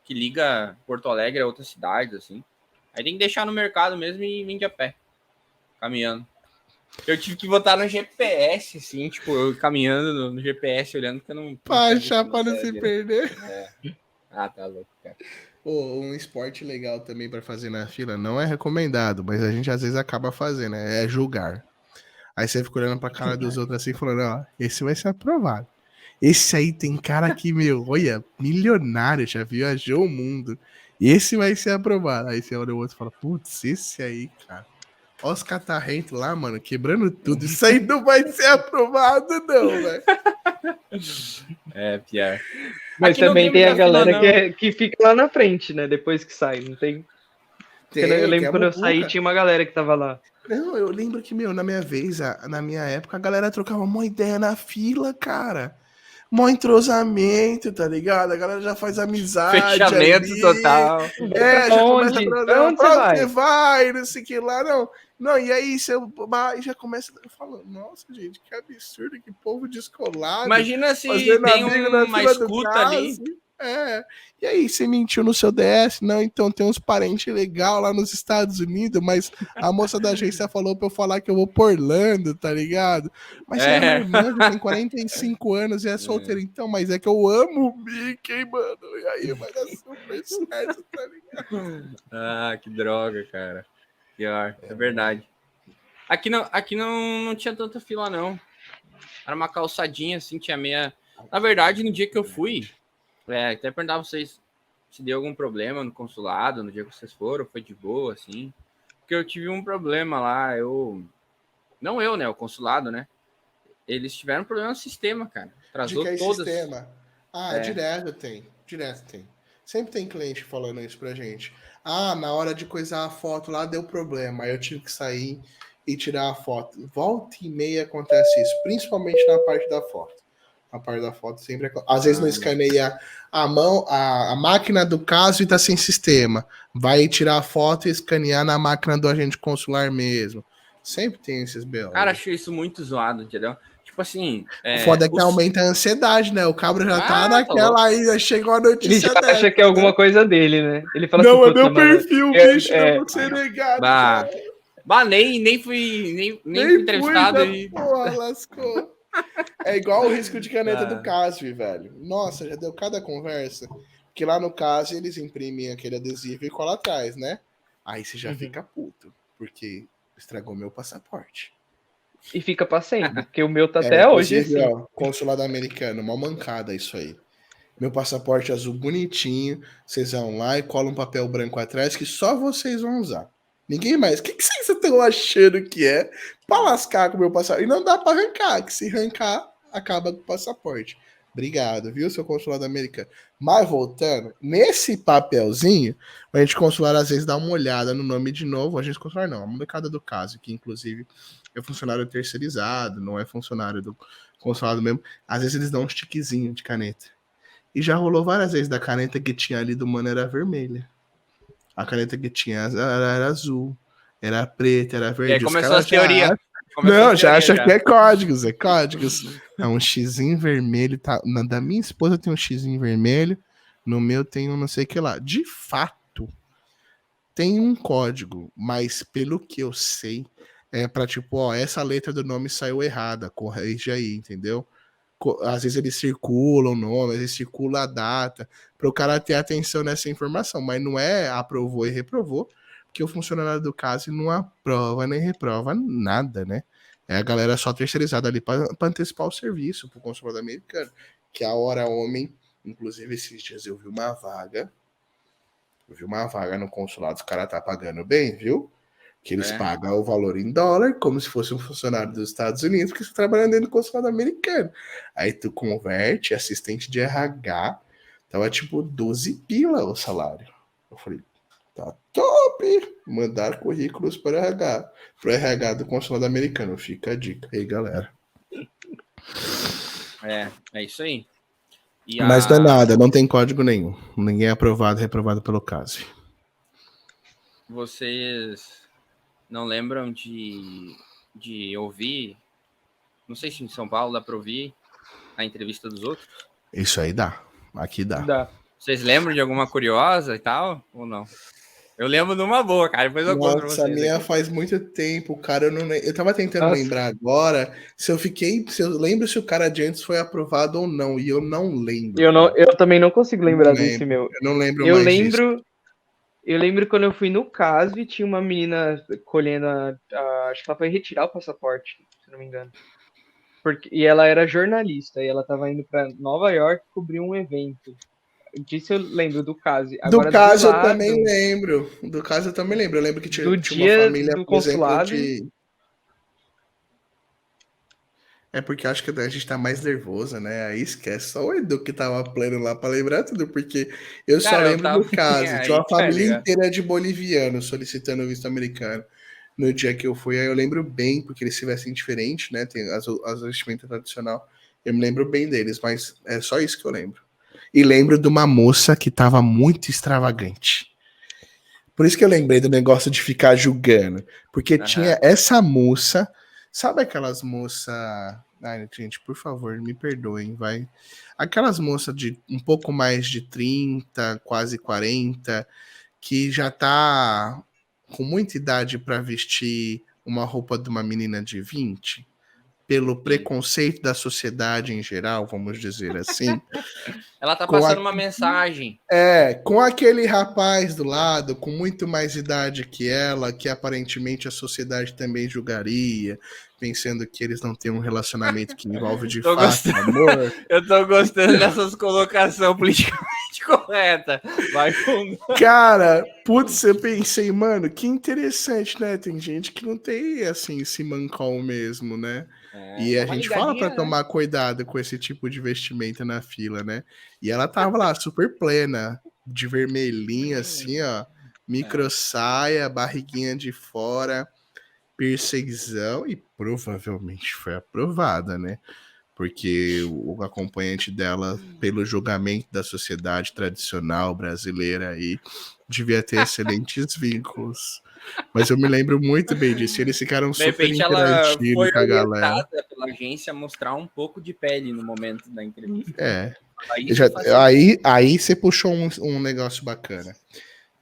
que liga Porto Alegre a outras cidades, assim. Aí tem que deixar no mercado mesmo e vir de a pé, caminhando. Eu tive que botar no GPS, assim, tipo, eu caminhando no GPS, olhando que eu não Pra tinha achar, visto pra não se direito. perder. Ah, tá louco, cara. Um esporte legal também pra fazer na fila, não é recomendado, mas a gente às vezes acaba fazendo, é julgar. Aí você fica olhando pra cara dos outros assim, falando, ó, esse vai ser aprovado. Esse aí tem cara que, meu, olha, milionário, já viajou o mundo. Esse vai ser aprovado. Aí você olha o outro e fala, putz, esse aí, cara. Olha os catarrentos lá, mano, quebrando tudo. Isso aí não vai ser aprovado, não, velho. É, pior. Mas Aqui não também tem tem a muita fila, galera não. que fica lá na frente, né? Depois que sai, não tem? Porque eu Tem lembro a quando eu saí, muvuca. tinha uma galera que tava lá. Não, eu lembro que, meu, na minha vez, na minha época, a galera trocava uma ideia na fila, cara. Mó entrosamento, tá ligado? A galera já faz amizade Fechamento ali. total. Pra Já começa a onde? Pra trazer, onde você pra onde você vai? vai, não sei o que lá, não. Não, e aí você vai, já começa falando, nossa, gente, que absurdo, que povo descolado, Imagina se fazendo tem amigo na uma fila do escuta ali. caso. É. E aí, você mentiu no seu DS? Não, então tem uns parentes legais lá nos Estados Unidos, mas a moça da agência falou pra eu falar que eu vou por Orlando, tá ligado? Mas você é minha É. irmã, já tem 45 anos e é solteira, então, mas é que eu amo o Mickey, mano. E aí vai dar super certo, tá ligado? Ah, que droga, cara. Pior, é verdade. Aqui não tinha tanta fila, não. Era uma calçadinha, assim, tinha meia. Na verdade, no dia que eu fui, até perguntar pra vocês se deu algum problema no consulado, no dia que vocês foram, foi de boa, assim. Porque eu tive um problema lá, Não eu, né? O consulado, né? Eles tiveram problema no sistema, cara. De Atrasou que é todas. sistema? Ah, É. direto tem. Direto tem. Sempre tem cliente falando isso pra gente. Ah, na hora de coisar a foto lá deu problema. Aí eu tive que sair e tirar a foto. Volta e meia acontece isso, principalmente na parte da foto. A parte da foto sempre às vezes não escaneia a mão, a máquina do caso e tá sem sistema. Vai tirar a foto e escanear na máquina do agente consular mesmo. Sempre tem esses BO. Cara, achei isso muito zoado, entendeu? Tipo assim. O foda é que aumenta a ansiedade, né? O cabra já tá Tá louco. naquela aí, já chegou a Ele já notícia dessa. acha que é alguma Né? coisa dele, né? Ele fala assim, Não, é puta, meu mano. perfil, bicho, não vou ser Bah, negado. bah, bah, nem fui Nem fui, entrevistado já, e. porra, lascou. É igual o risco de caneta do Ah, Casvi, velho. Nossa, já deu cada conversa. Que lá no caso eles imprimem aquele adesivo e cola atrás, né? Aí você já fica puto, porque estragou meu passaporte. E fica pra sempre, porque o meu tá até hoje Inclusive, assim. ó, consulado americano, mal mancada isso aí. Meu passaporte azul bonitinho. Vocês vão lá e colam um papel branco atrás que só vocês vão usar. Ninguém mais. O que vocês estão achando que é pra lascar com o meu passaporte? E não dá pra arrancar, que se arrancar, acaba com o passaporte. Obrigado, viu, seu consulado americano? Mas voltando, nesse papelzinho, a gente consular às vezes dá uma olhada no nome de novo. A gente consular não, a molecada do caso, que inclusive é funcionário terceirizado, não é funcionário do consulado mesmo. Às vezes eles dão um stickzinho de caneta. E já rolou várias vezes da caneta que tinha ali do mano era vermelha. A caneta que tinha era azul, era preta, era e aí verde. Os começou caras as já teorias. acham. Começou as Não, já teorias acha que já. é códigos, é códigos. É um xizinho vermelho. Tá, na da minha esposa tem um xizinho vermelho. No meu tem um não sei o que lá. De fato, tem um código, mas pelo que eu sei, é pra tipo, ó, essa letra do nome saiu errada, corrige aí, entendeu? Às vezes eles circulam o nome, às vezes circula a data, para o cara ter atenção nessa informação, mas não é aprovou e reprovou, porque o funcionário do caso não aprova nem reprova nada, né? É a galera só terceirizada ali para antecipar o serviço para o consulado americano, que a hora homem, inclusive esses dias eu vi uma vaga no consulado, os caras tá pagando bem, viu? Que eles pagam o valor em dólar, como se fosse um funcionário dos Estados Unidos, porque você tá trabalhando dentro do consulado americano. Aí tu converte, assistente de RH, tava tipo 12 pila o salário. Eu falei, tá top! Mandar currículos para RH. Pro RH do consulado americano. Fica a dica aí, galera. É isso aí. Mas não é nada, não tem código nenhum. Ninguém é aprovado, reprovado pelo CASV. Vocês não lembram de ouvir? Não sei se em São Paulo dá para ouvir a entrevista dos outros. Isso aí dá. Aqui dá. Vocês lembram de alguma curiosa e tal? Ou não? Eu lembro de uma boa, cara. Depois eu conto pra vocês. A minha aqui faz muito tempo, cara. Eu tava tentando lembrar agora se eu lembro se o cara de antes foi aprovado ou não. E eu não lembro. Eu também não consigo lembrar desse meu. Eu não lembro mais disso. Eu lembro quando eu fui no CASV, tinha uma menina colhendo acho que ela foi retirar o passaporte, se não me engano. E ela era jornalista, e ela tava indo para Nova York cobrir um evento. Disso eu lembro do caso. Agora, do caso eu também lembro. Do caso eu também lembro. Eu lembro que tinha uma família, do por consulado. exemplo, É porque acho que a gente tá mais nervoso, né? Aí esquece. Só o Edu que tava pleno lá pra lembrar tudo, porque eu só lembro do caso. Tinha uma família inteira de bolivianos solicitando visto americano. No dia que eu fui, aí eu lembro bem, porque eles se vestem diferente, né? Tem as vestimentas tradicional. Eu me lembro bem deles, mas é só isso que eu lembro. E lembro de uma moça que tava muito extravagante. Por isso que eu lembrei do negócio de ficar julgando. Porque tinha essa moça. Sabe aquelas moças... Ai, gente, por favor, me perdoem, vai. Aquelas moças de um pouco mais de 30, quase 40, que já tá com muita idade para vestir uma roupa de uma menina de 20, pelo preconceito da sociedade em geral, vamos dizer assim. Ela tá passando uma mensagem. Com aquele rapaz do lado, com muito mais idade que ela, que aparentemente a sociedade também julgaria, pensando que eles não têm um relacionamento que envolve de fato amor. Eu tô gostando dessas colocações politicamente corretas. Vai fundo. Cara, putz, eu pensei, mano, que interessante, né? Tem gente que não tem, assim, esse mancol mesmo, né? E a gente fala pra tomar cuidado com esse tipo de vestimenta na fila, né? E ela tava lá, super plena, de vermelhinha, assim, ó, micro saia, barriguinha de fora, piercingzão, e provavelmente foi aprovada, né? Porque o acompanhante dela, pelo julgamento da sociedade tradicional brasileira aí, devia ter excelentes vínculos. Mas eu me lembro muito bem disso. Eles ficaram super interagindo com a galera. Pela agência a mostrar um pouco de pele no momento da entrevista. Aí você puxou um negócio bacana.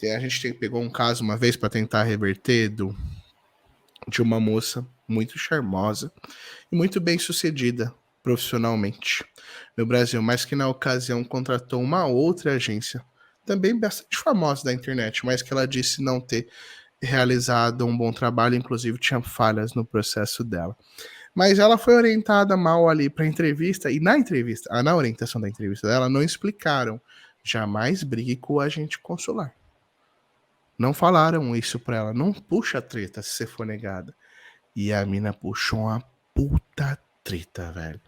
A gente pegou um caso uma vez para tentar reverter de uma moça muito charmosa e muito bem sucedida profissionalmente no Brasil, mas que na ocasião contratou uma outra agência, também bastante famosa da internet, mas que ela disse não ter realizado um bom trabalho, inclusive tinha falhas no processo dela. Mas ela foi orientada mal ali para a entrevista, e na orientação da entrevista dela, não explicaram, jamais brigue com o agente consular. Não falaram isso para ela, não puxa treta se você for negada. E a mina puxou uma puta treta, velho.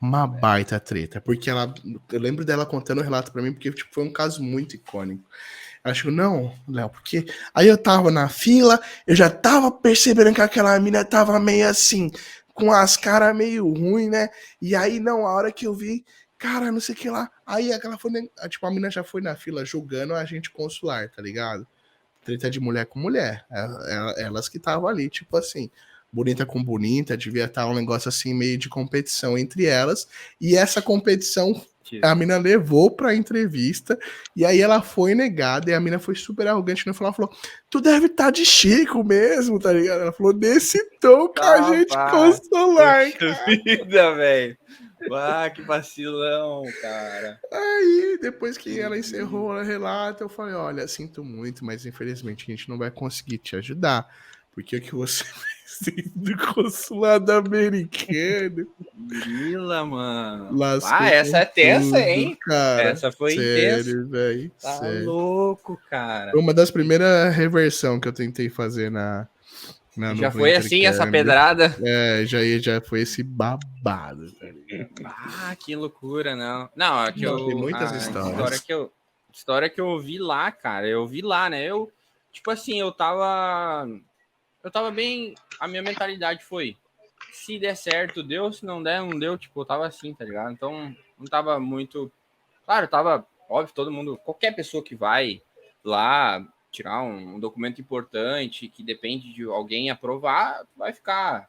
Uma baita treta. Porque eu lembro dela contando o relato pra mim, porque tipo, foi um caso muito icônico. Ela chegou, não, Léo, porque aí eu tava na fila, eu já tava percebendo que aquela mina tava meio assim, com as caras meio ruins, né? E aí, não, a hora que eu vi, cara, não sei o que lá. Aí aquela foi, tipo, a mina já foi na fila julgando a agente consular, tá ligado? Treta de mulher com mulher. Elas que estavam ali, tipo assim, bonita com bonita, devia estar um negócio assim, meio de competição entre elas. E essa competição a mina levou pra entrevista, e aí ela foi negada, e a mina foi super arrogante, ela falou, tu deve estar de Chico mesmo, tá ligado? Ela falou, desse tom com a gente consular, cara. Vida, velho. Ah, que vacilão, cara. Aí, depois que ela encerrou o relato, eu falei, olha, sinto muito, mas infelizmente a gente não vai conseguir te ajudar, porque o que você fez do consulado americano... Grila, mano. Essa é tensa, hein? Cara, essa foi sério, velho. Tá sério. Louco, cara. Foi uma das primeiras reversões que eu tentei fazer na Não, Já no foi assim essa pedrada? Já foi esse babado, tá ligado? Ah, que loucura, não. Não, é que Não, tem muitas a histórias. história que eu ouvi lá, cara, eu vi lá, né? Tipo assim, eu tava bem, a minha mentalidade foi, se der certo, deu, se não der, não deu, tipo, eu tava assim, tá ligado? Então, não tava muito, claro, tava, óbvio, todo mundo, qualquer pessoa que vai lá tirar um documento importante, que depende de alguém aprovar, vai ficar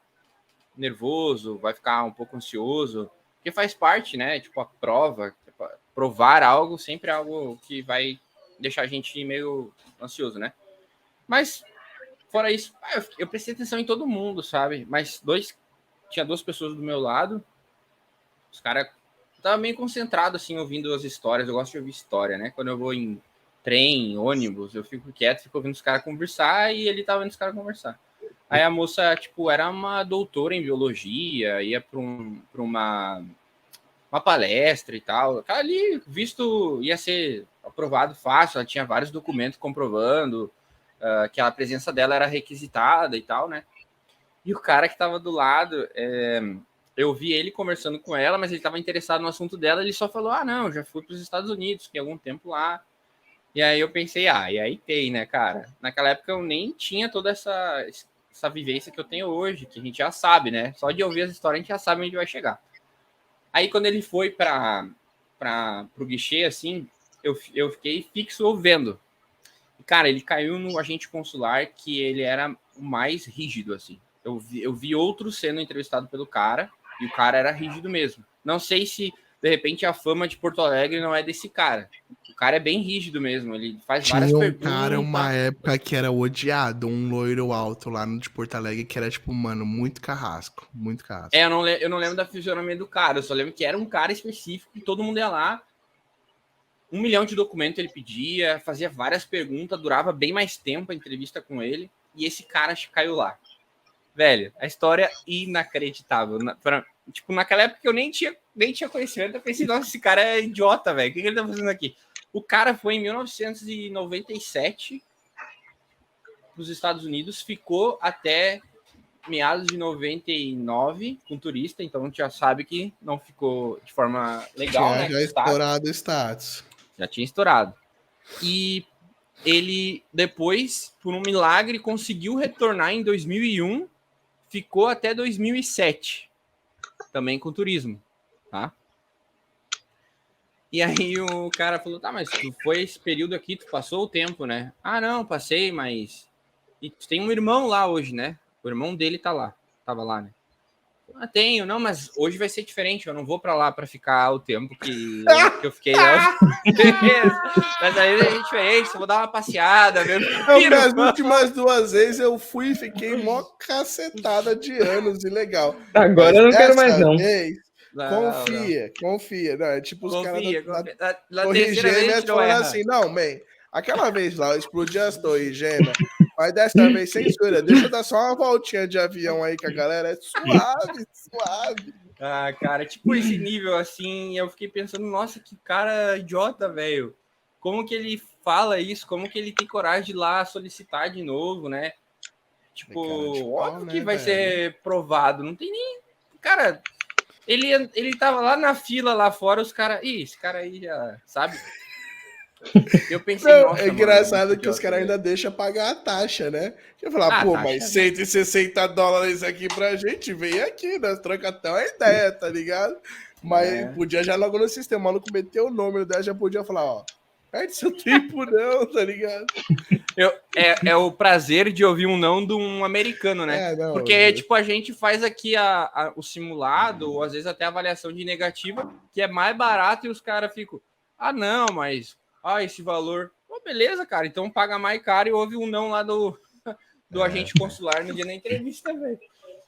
nervoso, vai ficar um pouco ansioso, porque faz parte, né? Tipo, a prova, provar algo sempre é algo que vai deixar a gente meio ansioso, né? Mas, fora isso, eu prestei atenção em todo mundo, sabe? Mas tinha duas pessoas do meu lado, os caras tava meio concentrado, assim, ouvindo as histórias. Eu gosto de ouvir história, né? Quando eu vou em trem, ônibus, eu fico quieto, fico ouvindo os caras conversar e ele tava vendo os caras conversar. Aí a moça, tipo, era uma doutora em biologia, ia para uma palestra e tal. Ali, visto, ia ser aprovado fácil, ela tinha vários documentos comprovando que a presença dela era requisitada e tal, né? E o cara que estava do lado, eu vi ele conversando com ela, mas ele estava interessado no assunto dela, ele só falou, não, já fui para os Estados Unidos, fiquei algum tempo lá. E aí eu pensei, e aí tem, né, cara? Naquela época eu nem tinha toda essa vivência que eu tenho hoje, que a gente já sabe, né? Só de ouvir as histórias a gente já sabe onde vai chegar. Aí quando ele foi para o guichê, assim, eu fiquei fixo ouvindo. E, cara, ele caiu no agente consular que ele era o mais rígido, assim. Eu vi outro sendo entrevistado pelo cara, e o cara era rígido mesmo. Não sei se, de repente, a fama de Porto Alegre não é desse cara. O cara é bem rígido mesmo, ele faz várias Tinha um cara, perguntas. uma época, que era odiado, um loiro alto lá no de Porto Alegre, que era, tipo, mano, muito carrasco. Muito carrasco. Eu não lembro da fisionomia do cara, eu só lembro que era um cara específico, que todo mundo ia lá, 1 milhão de documentos ele pedia, fazia várias perguntas, durava bem mais tempo a entrevista com ele, e esse cara caiu lá. Velho, a história é inacreditável. Tipo, naquela época que eu nem tinha conhecimento, eu pensei, nossa, esse cara é idiota, velho. O que ele tá fazendo aqui? O cara foi em 1997 para os Estados Unidos, ficou até meados de 99 com turista, então a gente já sabe que não ficou de forma legal, Tinha né? já estourado o status. Já tinha estourado. E ele, depois, por um milagre, conseguiu retornar em 2001, ficou até 2007, também com turismo, tá? E aí o cara falou, tá, mas tu foi esse período aqui, tu passou o tempo, né? Ah, não, passei, mas... E tu tem um irmão lá hoje, né? O irmão dele tava lá, né? Ah, tenho, não, mas hoje vai ser diferente, eu não vou pra lá pra ficar o tempo que eu fiquei lá. Mas aí é diferente, eu vou dar uma passeada, meu. As últimas 2 vezes eu fui e fiquei mó cacetada de anos e legal. Agora Mas eu não quero mais, não. Vez, Não. confia. Não, é tipo os caras da Torre terceira vez Gêmeas que não falando erra. assim, não, man, aquela vez lá eu explodi as Torres Gêmeas, mas dessa vez censura, deixa eu dar só uma voltinha de avião aí com a galera, é suave, suave. Ah, cara, tipo esse nível assim, eu fiquei pensando, nossa, que cara idiota, velho. Como que ele fala isso? Como que ele tem coragem de ir lá solicitar de novo, né? Tipo, óbvio que vai ser provado, não tem nem... Cara, ele tava lá na fila, lá fora, os caras... Ih, esse cara aí já, sabe? Eu pensei, Não, nossa, é engraçado mano, que os caras ainda deixam pagar a taxa, né? Eu falar, mas taxa, $160 aqui pra gente, vem aqui, nós troca até uma ideia, tá ligado? Mas podia já logo no sistema, o maluco meteu o nome dela, já podia falar, ó, perde seu tempo não, tá ligado? É o prazer de ouvir um não de um americano, né? Não, porque, tipo, a gente faz aqui o simulado, ou às vezes até a avaliação de negativa, que é mais barato e os caras ficam, não, mas, esse valor... Oh, beleza, cara, então paga mais caro e ouve um não lá do agente consular no dia da entrevista, velho.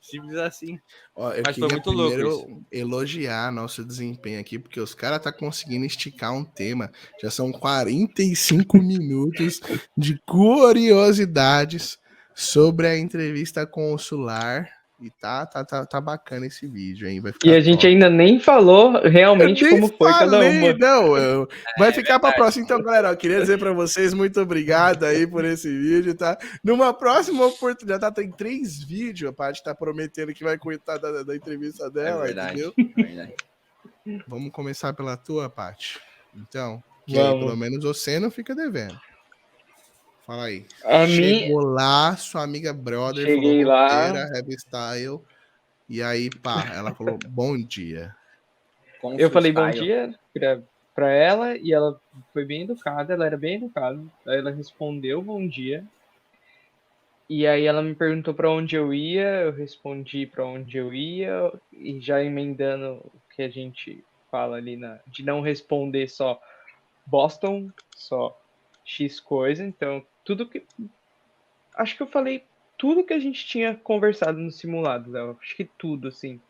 Simples assim. Ó, eu mas foi queria muito louco primeiro isso. elogiar nosso desempenho aqui, porque os caras tá conseguindo esticar um tema. Já são 45 minutos de curiosidades sobre a entrevista consular. E tá bacana esse vídeo, hein? Vai E ficar a gente top. ainda nem falou realmente Eu nem como foi cada falei, uma. não. Vai ficar pra verdade. próxima. Então, galera, eu queria dizer pra vocês muito obrigado aí por esse vídeo, tá? Numa próxima oportunidade, tá? Tem 3 vídeos, a Paty tá prometendo que vai cuidar da entrevista É dela, verdade, entendeu? é verdade. Vamos começar pela tua, Paty. Então, que aí pelo Vamos. menos você não fica devendo. Fala aí. A mim, Chegou lá, sua amiga brother falou cheguei lá, roqueira, heavy style. E aí, pá, ela falou bom dia. Com eu falei bom freestyle. dia pra ela e ela foi bem educada, ela era bem educada. Aí ela respondeu bom dia. E aí ela me perguntou pra onde eu ia, eu respondi pra onde eu ia e já emendando o que a gente fala ali de não responder só Boston, só X coisa. Então, acho que eu falei tudo que a gente tinha conversado no simulado, Léo. Acho que tudo, assim.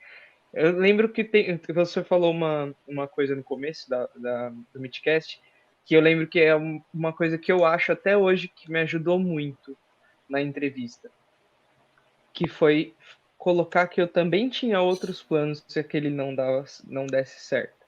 Eu lembro que você falou uma coisa no começo do Midcast, que eu lembro que é uma coisa que eu acho até hoje que me ajudou muito na entrevista, que foi colocar que eu também tinha outros planos se aquele não desse certo.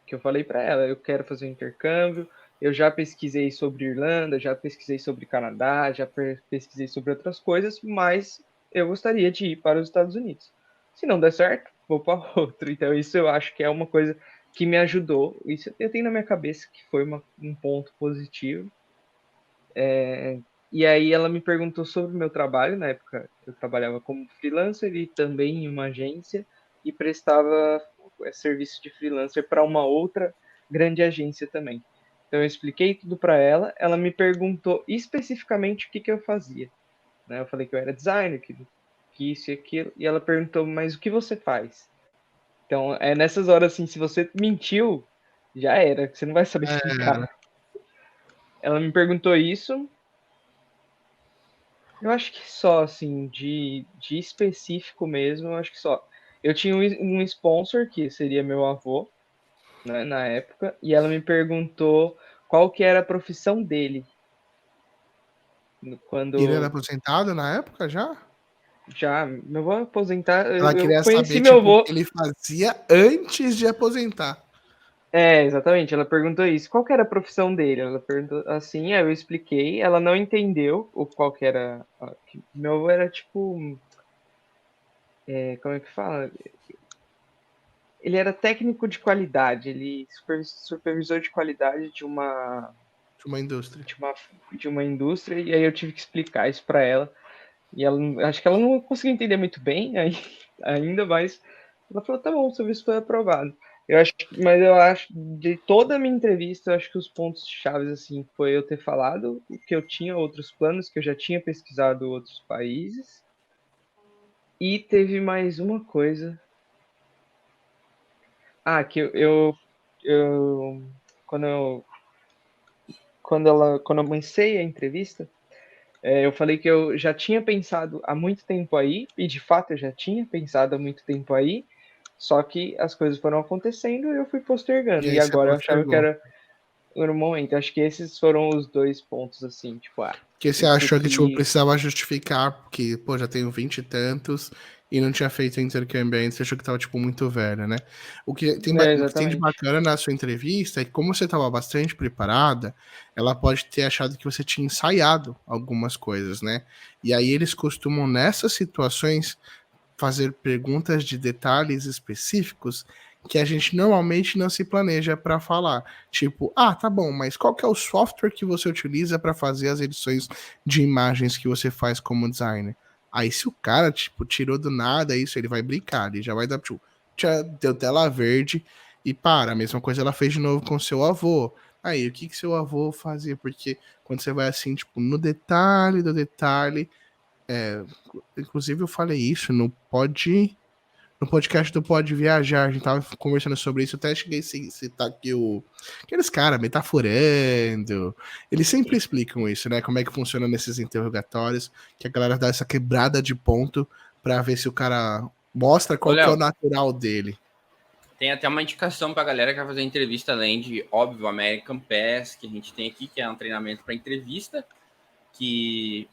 Que eu falei para ela, eu quero fazer um intercâmbio, eu já pesquisei sobre Irlanda, já pesquisei sobre Canadá, já pesquisei sobre outras coisas, mas eu gostaria de ir para os Estados Unidos. Se não der certo, vou para outro. Então isso eu acho que é uma coisa que me ajudou. Isso eu tenho na minha cabeça que foi um ponto positivo. E aí ela me perguntou sobre o meu trabalho. Na época eu trabalhava como freelancer e também em uma agência e prestava serviço de freelancer para uma outra grande agência também. Então eu expliquei tudo para ela. Ela me perguntou especificamente o que eu fazia. Né? Eu falei que eu era designer, que isso e aquilo. E ela perguntou, mas o que você faz? Então é nessas horas assim, se você mentiu, já era, você não vai saber explicar. Ela me perguntou isso. Eu acho que só, assim, de específico mesmo, eu acho que só. Eu tinha um sponsor, que seria meu avô, né, na época, e ela me perguntou qual que era a profissão dele. E ele era Quando aposentado na época já? já, meu avô aposentar, Ela eu queria conheci saber, meu tipo, o avô. que ele fazia antes de aposentar. É, exatamente, ela perguntou isso. Qual que era a profissão dele? Ela perguntou assim, aí eu expliquei, ela não entendeu qual que era. Meu avô era tipo, como é que fala? Ele era técnico de qualidade, ele supervisor de qualidade De uma indústria. de uma, de uma indústria, e aí eu tive que explicar isso para ela. E ela, acho que ela não conseguiu entender muito bem aí, ainda, mas ela falou, tá bom, o serviço foi aprovado. Mas eu acho, de toda a minha entrevista, eu acho que os pontos chaves, assim, foi eu ter falado que eu tinha outros planos, que eu já tinha pesquisado outros países, e teve mais uma coisa. Ah, que eu quando eu quando eu comecei a entrevista, eu falei que eu já tinha pensado há muito tempo aí, e de fato eu já tinha pensado há muito tempo aí, só que as coisas foram acontecendo e eu fui E postergando. aí E você agora eu achava que postergou. era o momento. Acho que esses foram os dois pontos, assim, tipo, Porque você esse achou que, tipo, aqui. precisava justificar, porque, pô, já tenho 20 e tantos e não tinha feito intercâmbio ainda, você achou que tava, tipo, muito velho, né? O que tem de Exatamente. bacana na sua entrevista é que, como você tava bastante preparada, ela pode ter achado que você tinha ensaiado algumas coisas, né? E aí eles costumam, nessas situações, fazer perguntas de detalhes específicos que a gente normalmente não se planeja para falar. Tipo, ah, tá bom, mas qual que é o software que você utiliza para fazer as edições de imagens que você faz como designer? Aí se o cara, tipo, tirou do nada isso, ele vai brincar, ele já vai dar, tipo, deu tela verde e para. A mesma coisa ela fez de novo com seu avô. Aí, o que seu avô fazia? Porque quando você vai assim, tipo, no detalhe do detalhe, inclusive eu falei isso no podcast do Pode Viajar, a gente tava conversando sobre isso, eu até cheguei a citar aqui aqueles caras metaforando, eles sempre explicam isso, né, como é que funciona nesses interrogatórios, que a galera dá essa quebrada de ponto pra ver se o cara mostra Ô, qual que é o Léo, natural dele. tem até uma indicação pra galera que vai fazer entrevista, além de, óbvio, American Pass, que a gente tem aqui, que é um treinamento para entrevista.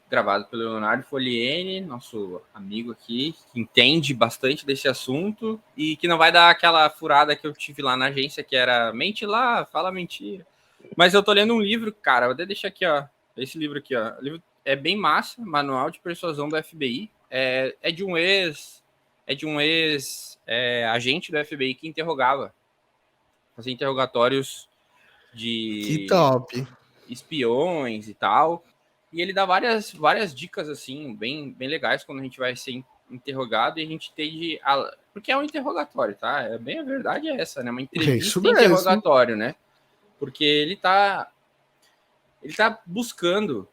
gravado pelo Leonardo Folliene, nosso amigo aqui, que entende bastante desse assunto e que não vai dar aquela furada que eu tive lá na agência, que era mente lá, fala mentira. Mas eu tô lendo um livro, cara, vou até deixar aqui, ó, esse livro aqui, ó. O livro é bem massa, Manual de Persuasão do FBI. É de um ex agente do FBI que fazia interrogatórios Que de top. espiões e tal. E ele dá várias dicas, assim, bem legais quando a gente vai ser interrogado e a gente tende a... Porque é um interrogatório, tá? A verdade é essa, né? Uma Isso entrevista mesmo. interrogatório, né? Porque ele tá buscando,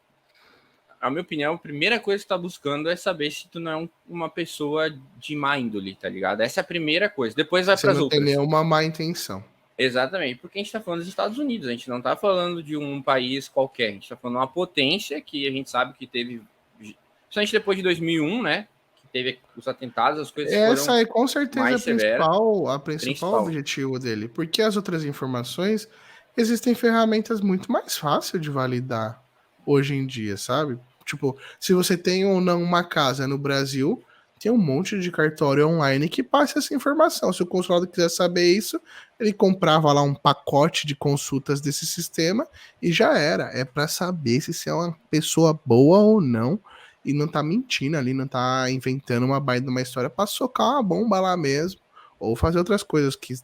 a minha opinião, a primeira coisa que tá buscando é saber se tu não é uma pessoa de má índole, tá ligado? Essa é a primeira coisa. Depois vai Você para as não tem outras. nenhuma má intenção. Exatamente, porque a gente está falando dos Estados Unidos, a gente não está falando de um país qualquer, a gente está falando de uma potência que a gente sabe que teve, principalmente depois de 2001, né, que teve os atentados, as coisas Essa foram é com certeza mais severas. a principal objetivo dele, porque as outras informações, existem ferramentas muito mais fáceis de validar hoje em dia, sabe? Tipo, se você tem ou não uma casa no Brasil, tem um monte de cartório online que passa essa informação. Se o consulado quiser saber isso, ele comprava lá um pacote de consultas desse sistema e já era. É para saber se você é uma pessoa boa ou não e não tá mentindo ali, não tá inventando uma baita de uma história pra socar uma bomba lá mesmo, ou fazer outras coisas que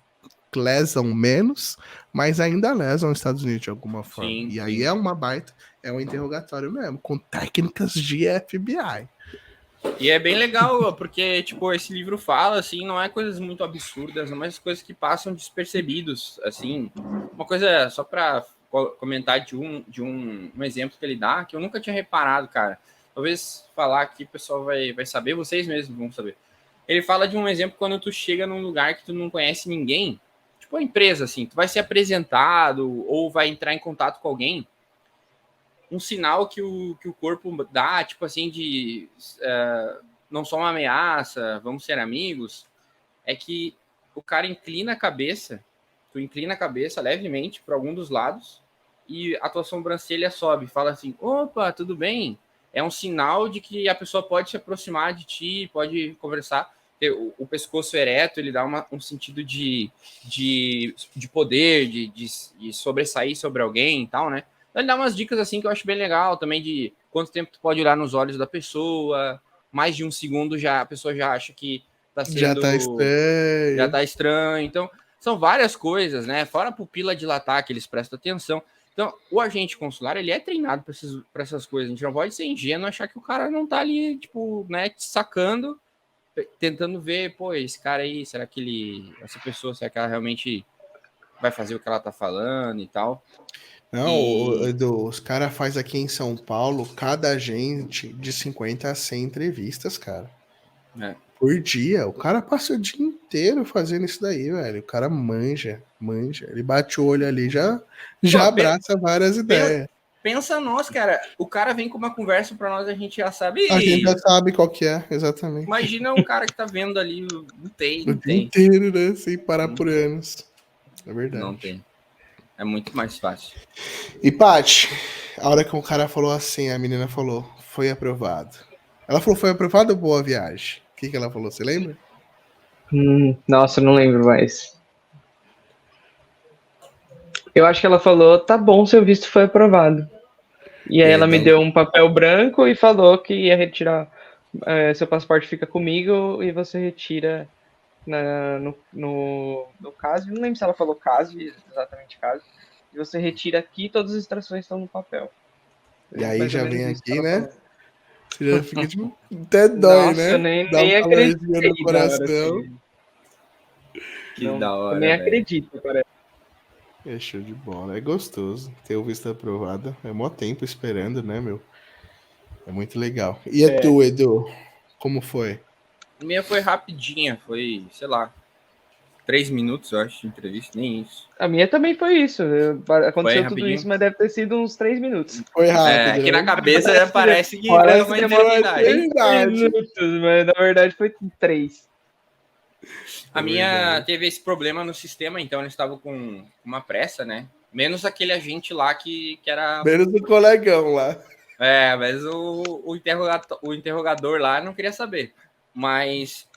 lesam menos, mas ainda lesam os Estados Unidos de alguma forma. Sim, e aí é uma baita, é um interrogatório mesmo, com técnicas de FBI. E é bem legal, porque, tipo, esse livro fala, assim, não é coisas muito absurdas, mas coisas que passam despercebidos, assim. Uma coisa, só para comentar de um exemplo que ele dá, que eu nunca tinha reparado, cara. Talvez falar aqui o pessoal vai saber, vocês mesmos vão saber. Ele fala de um exemplo quando tu chega num lugar que tu não conhece ninguém, tipo a empresa, assim, tu vai ser apresentado ou vai entrar em contato com alguém, um sinal que o corpo dá, tipo assim, de não sou uma ameaça, vamos ser amigos, é que o cara inclina a cabeça, tu inclina a cabeça levemente para algum dos lados e a tua sobrancelha sobe, fala assim, opa, tudo bem? É um sinal de que a pessoa pode se aproximar de ti, pode conversar. O pescoço ereto, ele dá um sentido de poder, de sobressair sobre alguém e tal, né? Então, ele dá umas dicas assim que eu acho bem legal também de quanto tempo tu pode olhar nos olhos da pessoa, mais de um segundo já a pessoa já acha que tá sendo... Já tá estranho. Já tá estranho. Então, são várias coisas, né? Fora a pupila dilatar, que eles prestam atenção. Então, o agente consular, ele é treinado para essas coisas. A gente não pode ser ingênuo achar que o cara não tá ali, tipo, né, te sacando, tentando ver, pô, esse cara aí, será que essa pessoa, será que ela realmente vai fazer o que ela tá falando e tal? Não, Edu, os caras fazem aqui em São Paulo, cada agente de 50 a 100 entrevistas, cara. É. Por dia. O cara passa o dia inteiro fazendo isso daí, velho. O cara manja. Ele bate o olho ali, já abraça várias ideias. Pensa nós, cara. O cara vem com uma conversa pra nós, a gente já sabe. A gente já sabe qual que é, exatamente. Imagina um cara que tá vendo ali, não tem. O dia inteiro, né? Sem parar por anos. É verdade. Não tem. É muito mais fácil. E, Paty, a hora que o cara falou assim, a menina falou, foi aprovado. Ela falou, foi aprovado ou boa viagem? O que ela falou, você lembra? Nossa, eu não lembro mais. Eu acho que ela falou, tá bom, seu visto foi aprovado. E aí ela me deu um papel branco e falou que ia retirar, seu passaporte fica comigo e você retira no caso. Eu não lembro se ela falou caso, exatamente caso. E você retira aqui, todas as instruções estão no papel. E aí já vem aqui, né? Falou. Você já fica tipo, até dói, nossa, né? Eu nem acreditei no coração. Que da hora, eu nem acredito, parece. É show de bola, é gostoso ter o visto aprovado. É mó tempo esperando, né, meu? É muito legal. E a tua, Edu? Como foi? A minha foi rapidinha, foi, sei lá, 3 minutos, eu acho, de entrevista, nem isso. A minha também foi isso. Aconteceu tudo isso, mas deve ter sido uns 3 minutos. Foi rápido. Aqui na cabeça parece que parece uma eternidade. Minutos, mas na verdade foi 3. A minha teve esse problema no sistema, então eles estavam com uma pressa, né? Menos aquele agente lá que era... Menos o colegão lá. Mas o interrogador lá não queria saber. Mas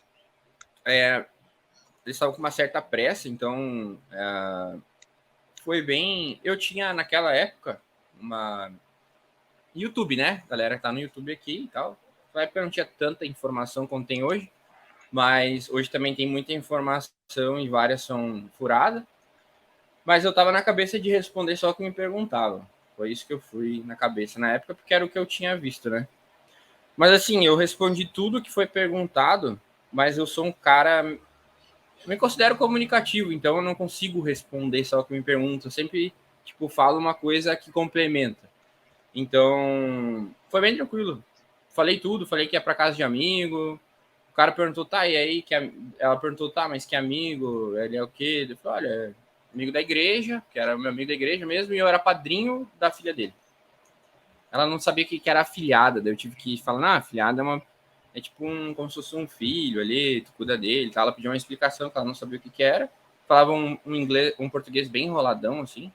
eles estavam com uma certa pressa, então foi bem... Eu tinha, naquela época, uma... YouTube, né? Galera que tá no YouTube aqui e tal. Na época não tinha tanta informação como tem hoje, mas hoje também tem muita informação e várias são furadas. Mas eu tava na cabeça de responder só o que me perguntavam. Foi isso que eu fui na cabeça na época, porque era o que eu tinha visto, né? Mas assim, eu respondi tudo que foi perguntado, mas eu sou um cara... Eu me considero comunicativo, então eu não consigo responder só o que me perguntam. Eu sempre, tipo, falo uma coisa que complementa. Então, foi bem tranquilo. Falei tudo, falei que ia pra casa de amigo. O cara perguntou, tá, e aí? Ela perguntou, tá, mas que amigo? Ele é o quê? Eu falei, olha, amigo da igreja, que era meu amigo da igreja mesmo, e eu era padrinho da filha dele. Ela não sabia que era afilhada, daí eu tive que falar, afilhada é tipo como se fosse um filho ali, tu cuida dele, tá? Ela pediu uma explicação, que ela não sabia o que era. Falava um inglês, um português bem enroladão, assim.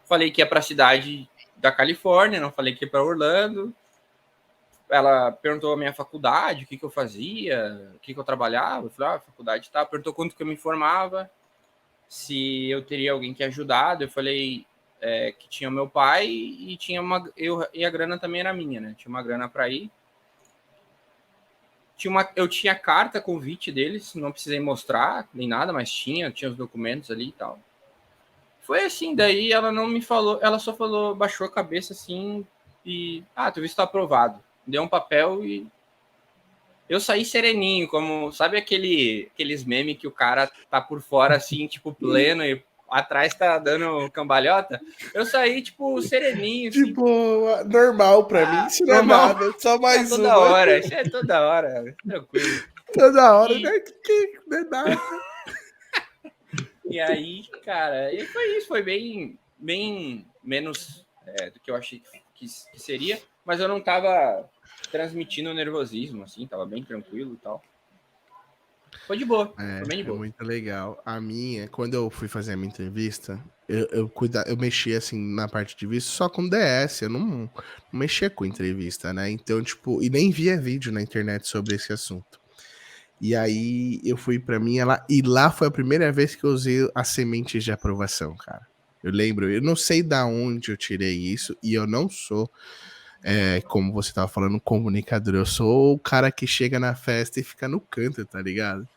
Falei que ia pra cidade da Califórnia, não falei que ia para Orlando. Ela perguntou a minha faculdade, o que eu fazia, o que eu trabalhava. Eu falei, faculdade tá. Perguntou quanto que eu me formava, se eu teria alguém que ajudado. Eu falei que tinha o meu pai e tinha e a grana também era minha, né? Tinha uma grana para ir. Eu tinha carta, convite deles, não precisei mostrar nem nada, mas tinha os documentos ali e tal. Foi assim, daí ela não me falou, ela só falou, baixou a cabeça assim e, teu visto tá aprovado. Deu um papel e eu saí sereninho, como, sabe aqueles memes que o cara tá por fora assim, tipo, pleno e atrás tá dando cambalhota? Eu saí, tipo, sereninho. Assim. Tipo, normal pra mim, isso não é nada, só mais toda uma. Hora, isso é toda hora, tranquilo. Toda hora, né? Que não é nada. E aí, cara, e foi isso, foi bem menos do que eu achei que seria, mas eu não tava transmitindo nervosismo, assim, tava bem tranquilo e tal. Foi de boa, foi bem de boa. É muito legal. A minha, quando eu fui fazer a minha entrevista, eu mexia assim na parte de visto só com DS, eu não mexia com entrevista, né? Então, tipo, e nem via vídeo na internet sobre esse assunto. E aí eu fui pra minha lá, e lá foi a primeira vez que eu usei as sementes de aprovação, cara. Eu lembro, eu não sei da onde eu tirei isso, e eu não sou, como você tava falando, comunicador. Eu sou o cara que chega na festa e fica no canto, tá ligado?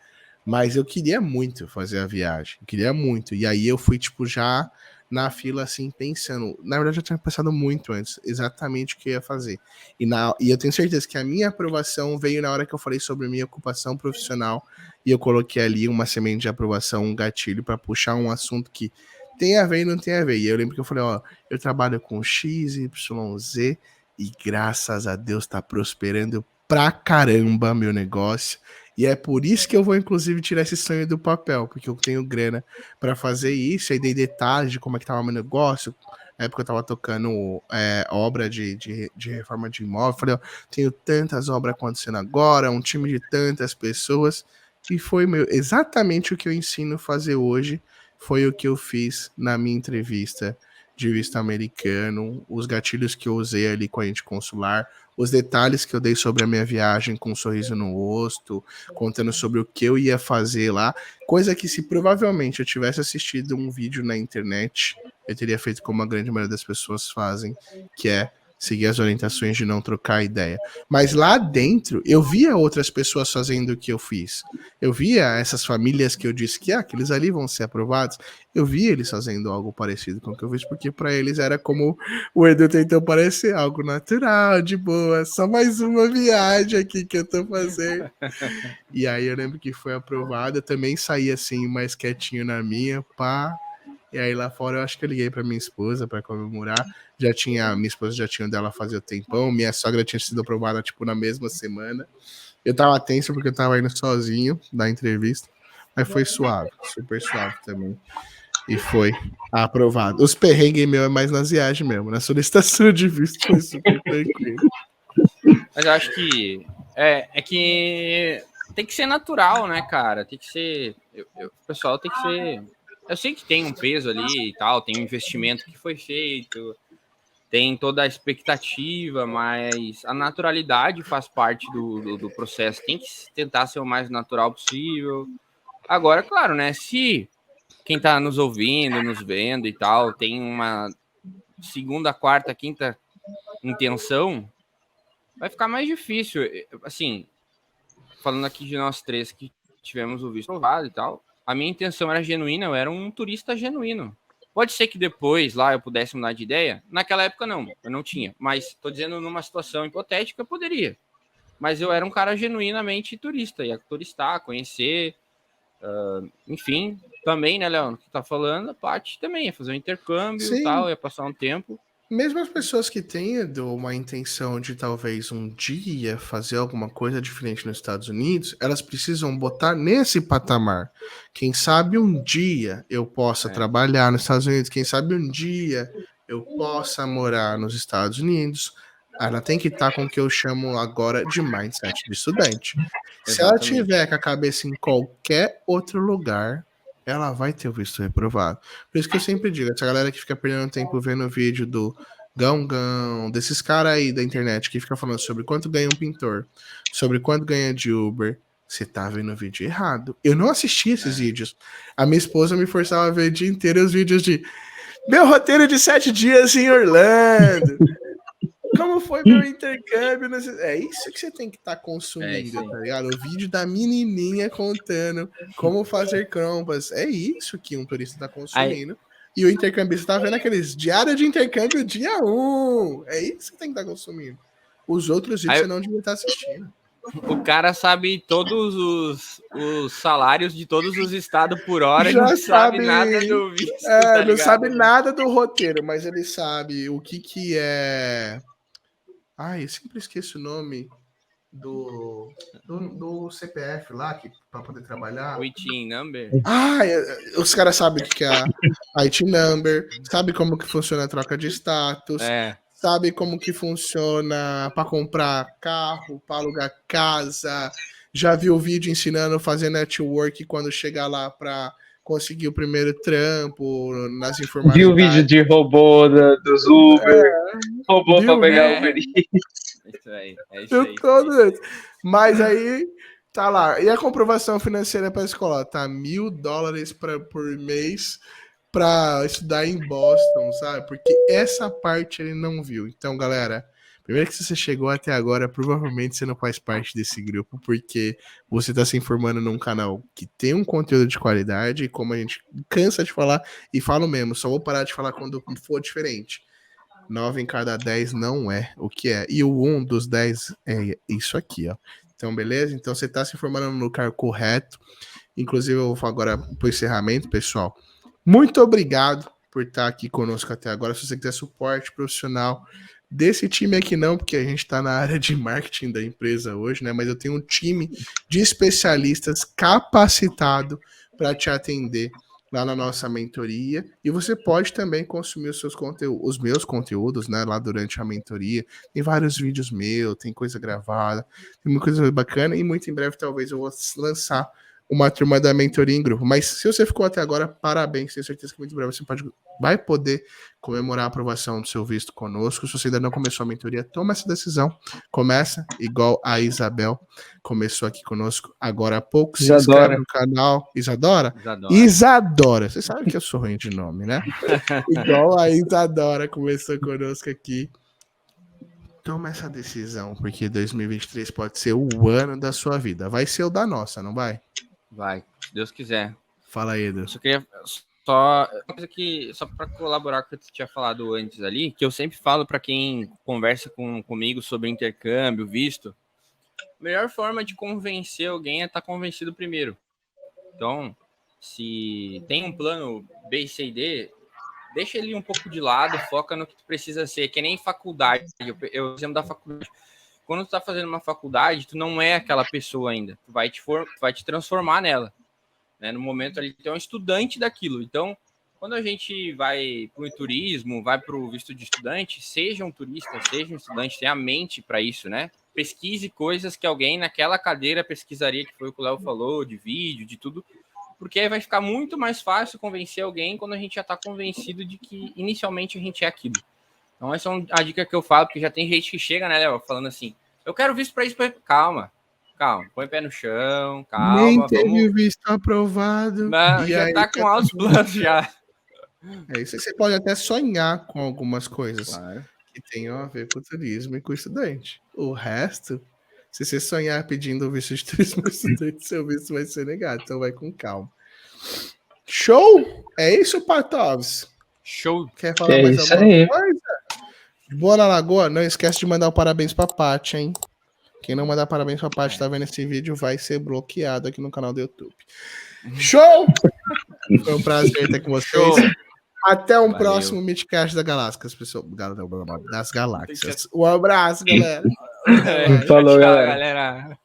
Mas eu queria muito fazer a viagem, queria muito. E aí eu fui, tipo, já na fila, assim, pensando. Na verdade, eu tinha pensado muito antes, exatamente o que eu ia fazer. E eu tenho certeza que a minha aprovação veio na hora que eu falei sobre minha ocupação profissional. E eu coloquei ali uma semente de aprovação, um gatilho, para puxar um assunto que tem a ver e não tem a ver. E eu lembro que eu falei, eu trabalho com X, Y, Z, e graças a Deus tá prosperando pra caramba meu negócio. E é por isso que eu vou, inclusive, tirar esse sonho do papel, porque eu tenho grana para fazer isso. Aí dei detalhes de como é que tava meu negócio. Na época eu tava tocando obra de reforma de imóvel. Falei, tenho tantas obras acontecendo agora, um time de tantas pessoas. E foi exatamente o que eu ensino a fazer hoje. Foi o que eu fiz na minha entrevista de visto americano, os gatilhos que eu usei ali com a agente consular, os detalhes que eu dei sobre a minha viagem com um sorriso no rosto, contando sobre o que eu ia fazer lá, coisa que se provavelmente eu tivesse assistido um vídeo na internet, eu teria feito como a grande maioria das pessoas fazem, que é seguir as orientações de não trocar ideia. Mas lá dentro, eu via outras pessoas fazendo o que eu fiz. Eu via essas famílias que eu disse que aqueles ali vão ser aprovados. Eu via eles fazendo algo parecido com o que eu fiz, porque para eles era como o Edu tentou parecer, algo natural, de boa, só mais uma viagem aqui que eu tô fazendo. E aí eu lembro que foi aprovado, eu também saí assim, mais quietinho na minha, pá. E aí lá fora eu acho que eu liguei pra minha esposa pra comemorar. Minha esposa já tinha dela fazia tempão, minha sogra tinha sido aprovada tipo na mesma semana. Eu tava tenso porque eu tava indo sozinho na entrevista, mas foi suave, super suave também. E foi aprovado. Os perrengues meu é mais nas viagens mesmo, na solicitação de visto foi super tranquilo. Mas eu acho que é que tem que ser natural, né, cara? Tem que ser. O pessoal tem que ser. Eu sei que tem um peso ali e tal, tem um investimento que foi feito. tem toda a expectativa, mas a naturalidade faz parte do processo. Tem que tentar ser o mais natural possível. Agora, claro, né? Se quem está nos ouvindo, nos vendo e tal, tem uma segunda, quarta, quinta intenção, vai ficar mais difícil. Assim, falando aqui de nós três que tivemos o visto aprovado e tal, a minha intenção era genuína, eu era um turista genuíno. Pode ser que depois lá eu pudesse mudar de ideia. Naquela época não, eu não tinha. Mas tô dizendo numa situação hipotética, eu poderia. Mas eu era um cara genuinamente turista, ia turistar, conhecer, enfim, também, né, Léo, que tá falando, a parte também ia fazer um intercâmbio e tal, ia passar um tempo. Mesmo as pessoas que têm uma intenção de talvez um dia fazer alguma coisa diferente nos Estados Unidos, elas precisam botar nesse patamar. Quem sabe um dia eu possa trabalhar nos Estados Unidos, quem sabe um dia eu possa morar nos Estados Unidos. Ela tem que estar com o que eu chamo agora de mindset de estudante. Se ela tiver com a cabeça em qualquer outro lugar, ela vai ter o visto reprovado. Por isso que eu sempre digo, essa galera que fica perdendo tempo vendo o vídeo do Gão, desses caras aí da internet que fica falando sobre quanto ganha um pintor, sobre quanto ganha de Uber, você tá vendo o vídeo errado. Eu não assisti esses vídeos. A minha esposa me forçava a ver o dia inteiro os vídeos de meu roteiro de 7 dias em Orlando. Como foi meu intercâmbio? É isso que você tem que estar consumindo, tá ligado? O vídeo da menininha contando como fazer crompas. É isso que um turista tá consumindo. E o intercambista tá vendo aqueles diário de intercâmbio dia 1. É isso que tem que estar consumindo. Os outros vídeos você não devia estar assistindo. O cara sabe todos os salários de todos os estados por hora, já não sabe nada do visto. Tá não sabe nada do roteiro, mas ele sabe o que é... Ai, eu sempre esqueço o nome do CPF lá, para poder trabalhar. O ITIN number. Os caras sabem o que é a IT number, sabe como que funciona a troca de status, sabe como que funciona para comprar carro, para alugar casa, já viu o vídeo ensinando a fazer network quando chegar lá para conseguir o primeiro trampo nas informações. Viu o vídeo de robô dos Uber, robô para pegar o Uber Eats. É isso aí. Mas aí tá lá. E a comprovação financeira para a escola? Tá $1.000 por mês para estudar em Boston, sabe? Porque essa parte ele não viu. Então, galera, primeiro que você chegou até agora, provavelmente você não faz parte desse grupo, porque você está se informando num canal que tem um conteúdo de qualidade, e como a gente cansa de falar, e falo mesmo, só vou parar de falar quando for diferente. 9 em cada 10 não é o que é. E o 1 dos 10 é isso aqui, ó. Então, beleza? Então, você está se informando no lugar correto. Inclusive, eu vou agora para o encerramento, pessoal. Muito obrigado por estar aqui conosco até agora. Se você quiser suporte profissional desse time aqui não, porque a gente está na área de marketing da empresa hoje, né? Mas eu tenho um time de especialistas capacitado para te atender lá na nossa mentoria, e você pode também consumir os meus conteúdos, né, lá durante a mentoria. Tem vários vídeos meus, tem coisa gravada, tem muita coisa bacana, e muito em breve talvez eu vou lançar uma turma da mentoria em grupo. Mas se você ficou até agora, parabéns, tenho certeza que muito em breve você vai poder comemorar a aprovação do seu visto conosco. Se você ainda não começou a mentoria, toma essa decisão. Começa, igual a Isabel começou aqui conosco agora há pouco. Se inscreve no canal. Isadora? Isadora. Você sabe que eu sou ruim de nome, né? Igual a Isadora começou conosco aqui. Toma essa decisão, porque 2023 pode ser o ano da sua vida. Vai ser o da nossa, não vai? Vai, se Deus quiser. Fala aí, Edu. Só queria uma coisa que, só para colaborar com o que você tinha falado antes ali, que eu sempre falo para quem conversa comigo sobre intercâmbio, visto, a melhor forma de convencer alguém é estar convencido primeiro. Então, se tem um plano B, C e D, deixa ele um pouco de lado, foca no que tu precisa ser, que nem faculdade. Eu exemplo da faculdade. Quando tu tá fazendo uma faculdade, tu não é aquela pessoa ainda. Tu vai te transformar nela. Né? No momento ali, tu é um estudante daquilo. Então, quando a gente vai para o turismo, vai para o visto de estudante, seja um turista, seja um estudante, tenha a mente para isso, né? Pesquise coisas que alguém naquela cadeira pesquisaria, que foi o que o Léo falou, de vídeo, de tudo, porque aí vai ficar muito mais fácil convencer alguém quando a gente já está convencido de que inicialmente a gente é aquilo. Então essa é a dica que eu falo, porque já tem gente que chega, né, Léo, falando assim, eu quero visto para isso, calma, põe o pé no chão, calma. Nem teve o visto aprovado. Não, já aí, tá com altos planos já. É isso aí, você pode até sonhar com algumas coisas Claro. que tenham a ver com o turismo e com o estudante. O resto, se você sonhar pedindo o visto de turismo ao estudante, seu visto vai ser negado, então vai com calma. Show? É isso, Patovs? Show. Quer falar mais alguma coisa? Boa na Lagoa, não esquece de mandar um parabéns pra Paty, hein? Quem não mandar parabéns pra Paty, tá vendo esse vídeo, vai ser bloqueado aqui no canal do YouTube. Show! Foi um prazer estar com vocês. Show. Até um Valeu. próximo Midcast das Galáxias, pessoal. Das Galáxias. Um abraço, galera. Falou, Tchau, galera. galera.